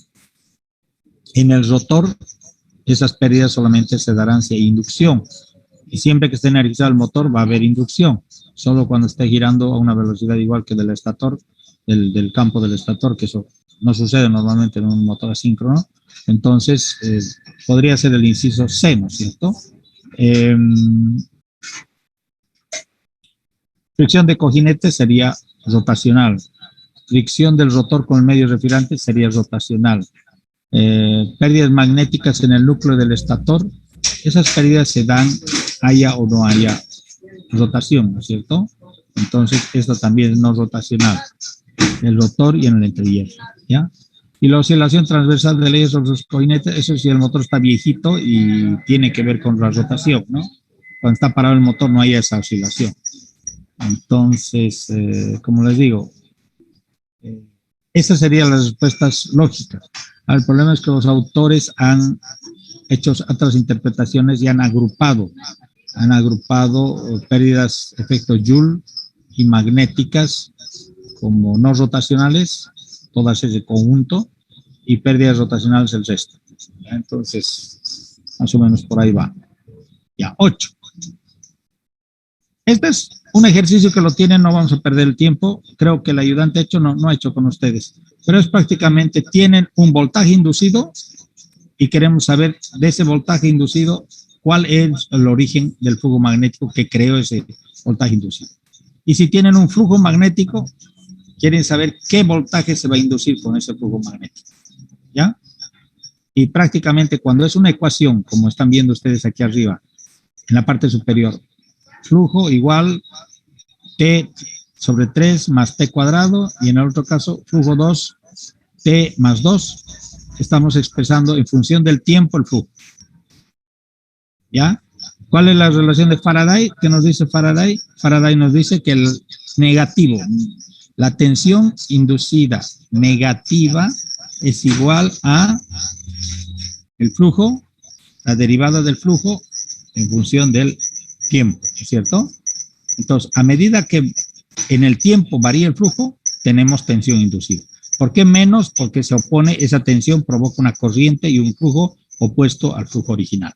el rotor, esas pérdidas solamente se darán si hay inducción. Y siempre que esté energizado el motor va a haber inducción. Solo cuando esté girando a una velocidad igual que del estator, del campo del estator, que eso no sucede normalmente en un motor asíncrono. Entonces, podría ser el inciso C, ¿no es cierto? Fricción de cojinete sería rotacional. Fricción del rotor con el medio refrigerante sería rotacional. Pérdidas magnéticas en el núcleo del estator. Esas pérdidas se dan haya o no haya rotación, ¿no es cierto? Entonces, esto también es no rotacional. El rotor y en el entrehierro, ¿ya? Y la oscilación transversal del eje sobre los cojinetes, eso si el motor está viejito y tiene que ver con la rotación, ¿no? Cuando está parado el motor no hay esa oscilación. Entonces, como les digo, esas serían las respuestas lógicas. El problema es que los autores han hecho otras interpretaciones y han agrupado pérdidas, efectos Joule y magnéticas como no rotacionales, todas ese conjunto, y pérdidas rotacionales el resto. Entonces, más o menos por ahí va. Ya, 8. Este es un ejercicio que lo tienen, no vamos a perder el tiempo. Creo que el ayudante ha hecho, no ha hecho con ustedes. Pero es prácticamente, tienen un voltaje inducido y queremos saber de ese voltaje inducido cuál es el origen del flujo magnético que creó ese voltaje inducido. Y si tienen un flujo magnético, quieren saber qué voltaje se va a inducir con ese flujo magnético. ¿Ya? Y prácticamente cuando es una ecuación, como están viendo ustedes aquí arriba, en la parte superior, flujo igual T sobre 3 más T cuadrado, y en el otro caso, flujo 2, T más 2, estamos expresando en función del tiempo el flujo. ¿Ya? ¿Cuál es la relación de Faraday? ¿Qué nos dice Faraday? Faraday nos dice que el negativo, la tensión inducida negativa es igual a el flujo, la derivada del flujo en función del tiempo, ¿no es cierto? Entonces, a medida que en el tiempo varía el flujo, tenemos tensión inducida. ¿Por qué menos? Porque se opone, esa tensión provoca una corriente y un flujo opuesto al flujo original.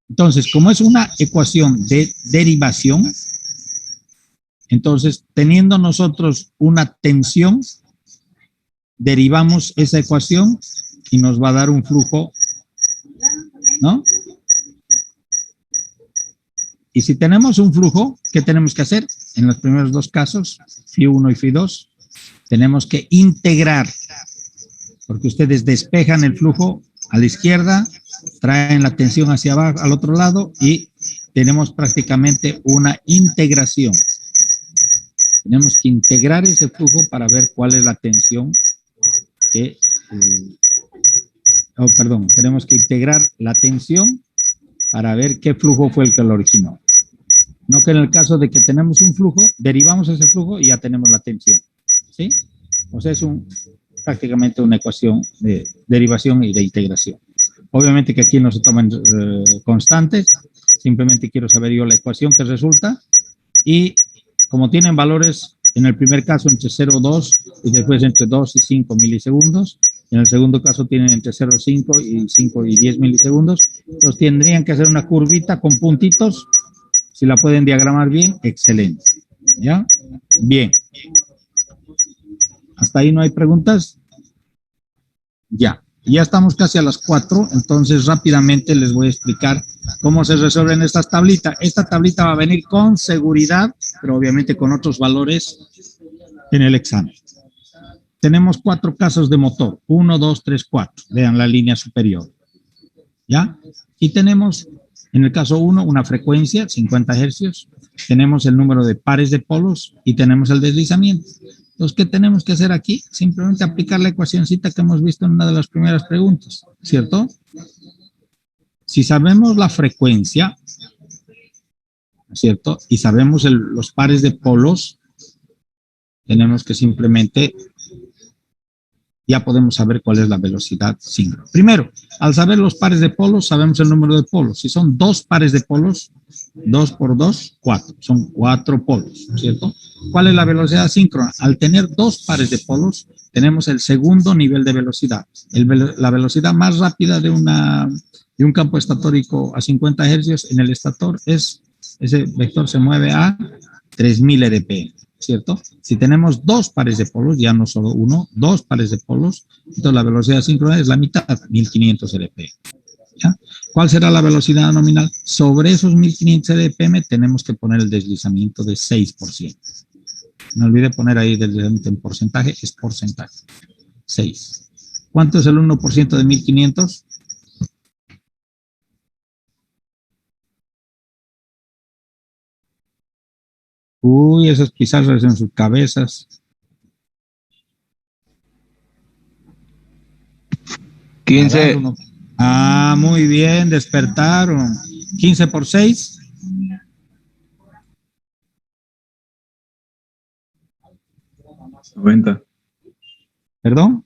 Entonces, como es una ecuación de derivación, entonces, teniendo nosotros una tensión, derivamos esa ecuación y nos va a dar un flujo, ¿no? Y si tenemos un flujo, ¿qué tenemos que hacer? En los primeros dos casos, Φ1 y Φ2, tenemos que integrar, porque ustedes despejan el flujo a la izquierda, traen la tensión hacia abajo, al otro lado, y tenemos prácticamente una integración. Tenemos que integrar ese flujo para ver cuál es la tensión que... tenemos que integrar la tensión para ver qué flujo fue el que lo originó. No que en el caso de que tenemos un flujo, derivamos ese flujo y ya tenemos la tensión. ¿Sí? O sea, es prácticamente una ecuación de derivación y de integración. Obviamente que aquí no se toman constantes, simplemente quiero saber yo la ecuación que resulta, y como tienen valores en el primer caso entre 0 y 2 y después entre 2 y 5 milisegundos, en el segundo caso tienen entre 0,5 y 5 y 10 milisegundos, entonces tendrían que hacer una curvita con puntitos. Si la pueden diagramar bien, excelente. ¿Ya? Bien. ¿Hasta ahí no hay preguntas? Ya. Ya estamos casi a las 4, entonces rápidamente les voy a explicar cómo se resuelven estas tablitas. Esta tablita va a venir con seguridad, pero obviamente con otros valores en el examen. Tenemos 4 casos de motor. 1, 2, 3, 4. Vean la línea superior. ¿Ya? Y tenemos, en el caso 1, una frecuencia, 50 hercios. Tenemos el número de pares de polos y tenemos el deslizamiento. Entonces, ¿qué tenemos que hacer aquí? Simplemente aplicar la ecuacióncita que hemos visto en una de las primeras preguntas, ¿cierto? Si sabemos la frecuencia, ¿cierto? Y sabemos los pares de polos, tenemos que simplemente, ya podemos saber cuál es la velocidad síncrona. Primero, al saber los pares de polos, sabemos el número de polos. Si son 2 pares de polos, 2 por 2, 4. Son 4 polos, ¿cierto? ¿Cuál es la velocidad síncrona? Al tener 2 pares de polos, tenemos el segundo nivel de velocidad. La velocidad más rápida de un campo estatórico a 50 hercios en el estator es, ese vector se mueve a 3000 RPM, ¿cierto? Si tenemos 2 pares de polos, ya no solo uno, 2 pares de polos, entonces la velocidad síncrona es la mitad, 1500 RPM. ¿Ya? ¿Cuál será la velocidad nominal? Sobre esos 1500 RPM tenemos que poner el deslizamiento de 6%. No olvide poner ahí deslizamiento en porcentaje, es porcentaje. 6. ¿Cuánto es el 1% de 1500? Uy, esas pizarras en sus cabezas. 15. Ah, muy bien, despertaron. 15 por 6. ¿90? ¿Perdón?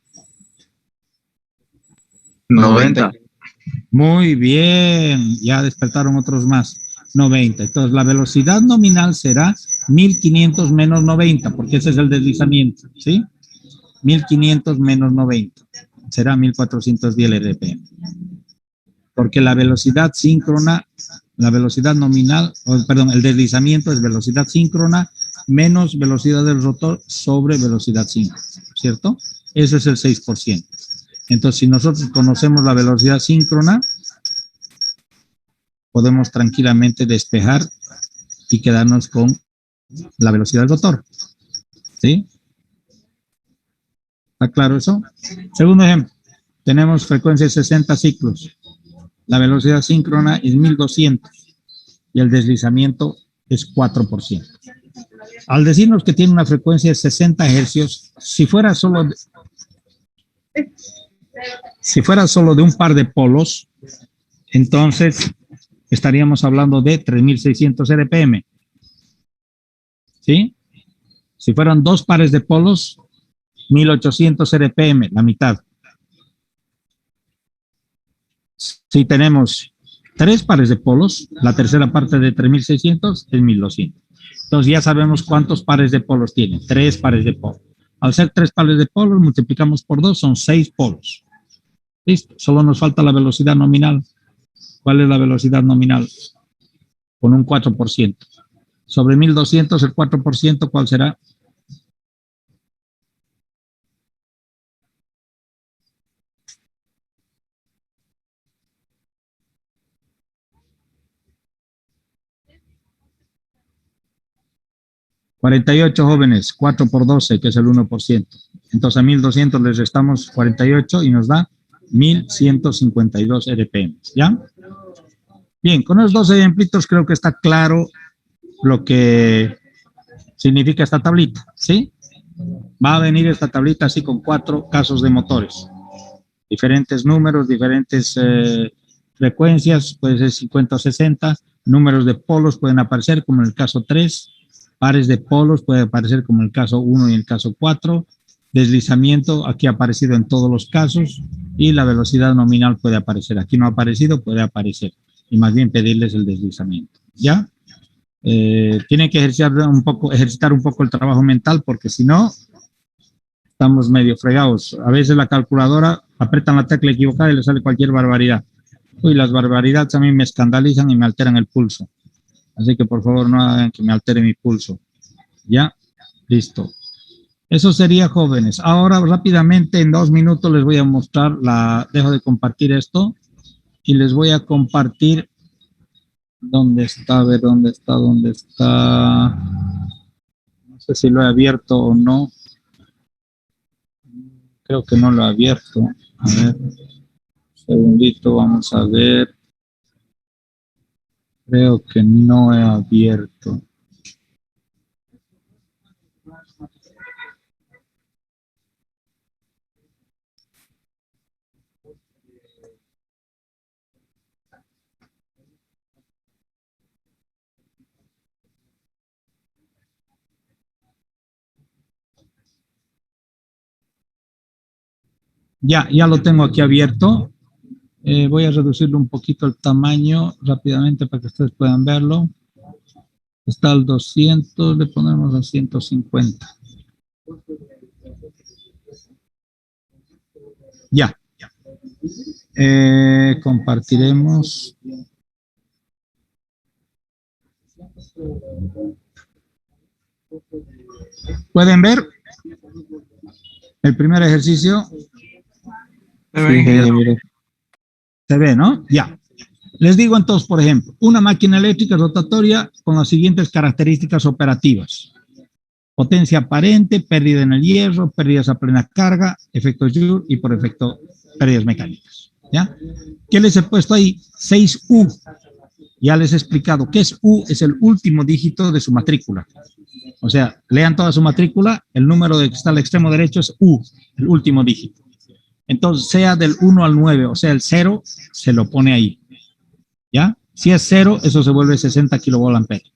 90. Muy bien, ya despertaron otros más. 90. Entonces, la velocidad nominal será 1500 menos 90, porque ese es el deslizamiento, ¿sí? 1500 menos 90. Será 1410 RPM. Porque la velocidad síncrona, la velocidad nominal, perdón, el deslizamiento es velocidad síncrona menos velocidad del rotor sobre velocidad síncrona, ¿cierto? Eso es el 6%. Entonces, si nosotros conocemos la velocidad síncrona, podemos tranquilamente despejar y quedarnos con la velocidad del rotor, ¿sí? ¿Está claro eso? Segundo ejemplo, tenemos frecuencia de 60 ciclos. La velocidad síncrona es 1200 y el deslizamiento es 4%. Al decirnos que tiene una frecuencia de 60 hercios, si fuera solo de un par de polos, entonces estaríamos hablando de 3600 RPM. ¿Sí? Si fueran 2 pares de polos, 1800 RPM, la mitad. Si tenemos 3 pares de polos, la tercera parte de 3600 es 1200. Entonces ya sabemos cuántos pares de polos tiene. 3 pares de polos. Al ser 3 pares de polos, multiplicamos por 2, son 6 polos. Listo. Solo nos falta la velocidad nominal. ¿Cuál es la velocidad nominal? Con un 4%. Sobre 1200, el 4%, ¿cuál será? $48 jóvenes, 4 por 12, que es el 1%. Entonces a 1200 les restamos 48 y nos da 1152 RPM. ¿Ya? Bien, con esos 2 ejemplitos creo que está claro lo que significa esta tablita, ¿sí? Va a venir esta tablita así con 4 casos de motores. Diferentes números, diferentes frecuencias, puede ser 50 o 60. Números de polos pueden aparecer, como en el caso 3. Pares de polos puede aparecer como en el caso 1 y el caso 4. Deslizamiento, aquí ha aparecido en todos los casos. Y la velocidad nominal puede aparecer. Aquí no ha aparecido, puede aparecer. Y más bien pedirles el deslizamiento. ¿Ya? Tienen que ejercitar un poco el trabajo mental, porque si no, estamos medio fregados. A veces la calculadora apretan la tecla equivocada y le sale cualquier barbaridad. Uy, las barbaridades a mí me escandalizan y me alteran el pulso. Así que por favor no hagan que me altere mi pulso. ¿Ya? Listo. Eso sería, jóvenes. Ahora rápidamente, en 2 minutos les voy a mostrar dejo de compartir esto y les voy a compartir. ¿Dónde está? A ver, ¿dónde está? No sé si lo he abierto o no. Creo que no lo he abierto. A ver. Un segundito, vamos a ver. Creo que no he abierto. Ya lo tengo aquí abierto. Voy a reducirle un poquito el tamaño rápidamente para que ustedes puedan verlo. Está al 200, le ponemos a 150. Ya. Compartiremos. ¿Pueden ver el primer ejercicio? Se ve, ¿no? Ya. Les digo entonces, por ejemplo, una máquina eléctrica rotatoria con las siguientes características operativas. Potencia aparente, pérdida en el hierro, pérdidas a plena carga, efecto Joule y por efecto pérdidas mecánicas. ¿Ya? ¿Qué les he puesto ahí? 6U. Ya les he explicado qué es U, es el último dígito de su matrícula. O sea, lean toda su matrícula, el número que está al extremo derecho es U, el último dígito. Entonces, sea del 1 al 9, o sea, el 0, se lo pone ahí. ¿Ya? Si es 0, eso se vuelve 60 kilovoltamperios.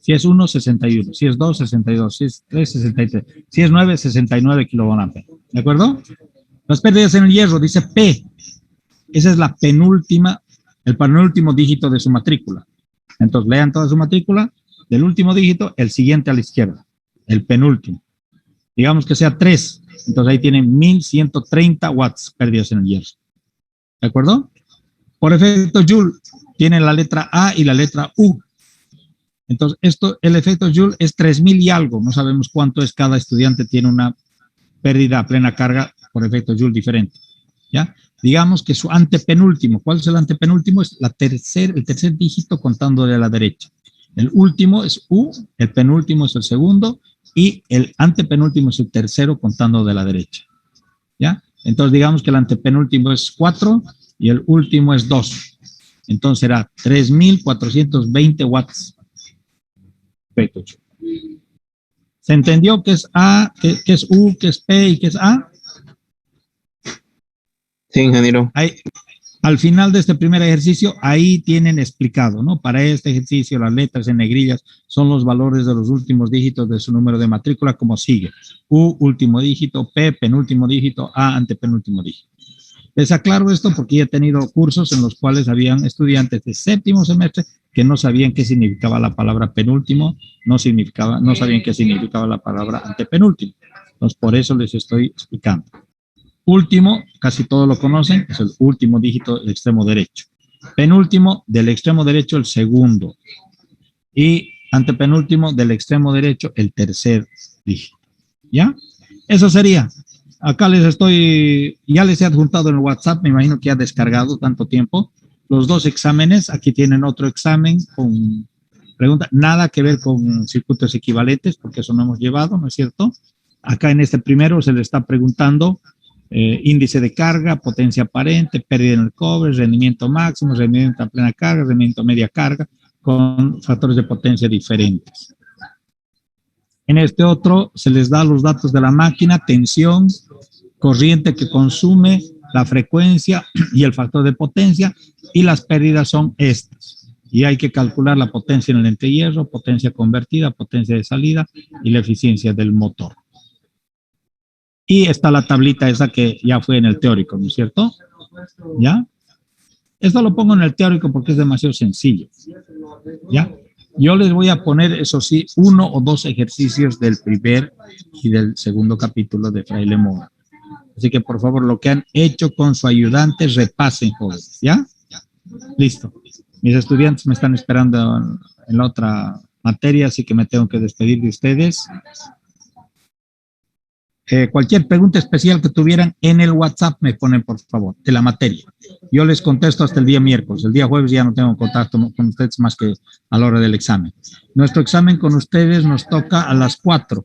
Si es 1, 61. Si es 2, 62. Si es 3, 63. Si es 9, 69 kilovoltamperios. ¿De acuerdo? Las pérdidas en el hierro, dice P. Esa es la penúltima, el penúltimo dígito de su matrícula. Entonces, lean toda su matrícula. Del último dígito, el siguiente a la izquierda. El penúltimo. Digamos que sea 3. Entonces, ahí tienen 1130 watts pérdidas en el hierro. ¿De acuerdo? Por efecto Joule, tiene la letra A y la letra U. Entonces, el efecto Joule es 3000 y algo. No sabemos cuánto es, cada estudiante tiene una pérdida a plena carga por efecto Joule diferente. ¿Ya? Digamos que su antepenúltimo, ¿cuál es el antepenúltimo? Es el tercer dígito contando de la derecha. El último es U, el penúltimo es el segundo y el antepenúltimo es el tercero contando de la derecha. ¿Ya? Entonces, digamos que el antepenúltimo es 4 y el último es 2. Entonces será 3420 watts. Perfecto. ¿Se entendió qué es A, qué es U, qué es P y qué es A? Sí, ingeniero. Ahí, al final de este primer ejercicio, ahí tienen explicado, ¿no? Para este ejercicio, las letras en negrillas son los valores de los últimos dígitos de su número de matrícula, como sigue. U, último dígito, P, penúltimo dígito, A, antepenúltimo dígito. Les aclaro esto porque he tenido cursos en los cuales habían estudiantes de séptimo semestre que no sabían qué significaba la palabra penúltimo, no sabían qué significaba la palabra antepenúltimo. Entonces, por eso les estoy explicando. Último, casi todos lo conocen, es el último dígito del extremo derecho. Penúltimo, del extremo derecho, el segundo. Y antepenúltimo, del extremo derecho, el tercer dígito. ¿Ya? Eso sería. Acá ya les he adjuntado en el WhatsApp, me imagino que ya descargado tanto tiempo, los dos exámenes. Aquí tienen otro examen con pregunta, nada que ver con circuitos equivalentes, porque eso no hemos llevado, ¿no es cierto? Acá en este primero se le está preguntando índice de carga, potencia aparente, pérdida en el cobre, rendimiento máximo, rendimiento a plena carga, rendimiento a media carga, con factores de potencia diferentes. En este otro se les da los datos de la máquina, tensión, corriente que consume, la frecuencia y el factor de potencia, y las pérdidas son estas. Y hay que calcular la potencia en el entehierro, potencia convertida, potencia de salida y la eficiencia del motor. Y está la tablita esa que ya fue en el teórico, ¿no es cierto? ¿Ya? Esto lo pongo en el teórico porque es demasiado sencillo. ¿Ya? Yo les voy a poner, eso sí, 1 o 2 ejercicios del primer y del segundo capítulo de Fraile Mora. Así que, por favor, lo que han hecho con su ayudante, repasen, jóvenes. ¿Ya? Listo. Mis estudiantes me están esperando en la otra materia, así que me tengo que despedir de ustedes. Cualquier pregunta especial que tuvieran en el WhatsApp me ponen, por favor, de la materia. Yo les contesto hasta el día miércoles. El día jueves ya no tengo contacto con ustedes más que a la hora del examen. Nuestro examen con ustedes nos toca a las 4.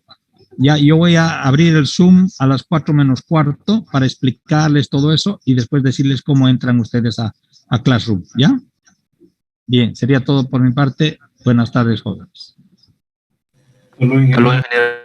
Ya, yo voy a abrir el Zoom a las 4 menos cuarto para explicarles todo eso y después decirles cómo entran ustedes a Classroom. ¿Ya? Bien, sería todo por mi parte. Buenas tardes, jóvenes. Hasta luego, ingeniero.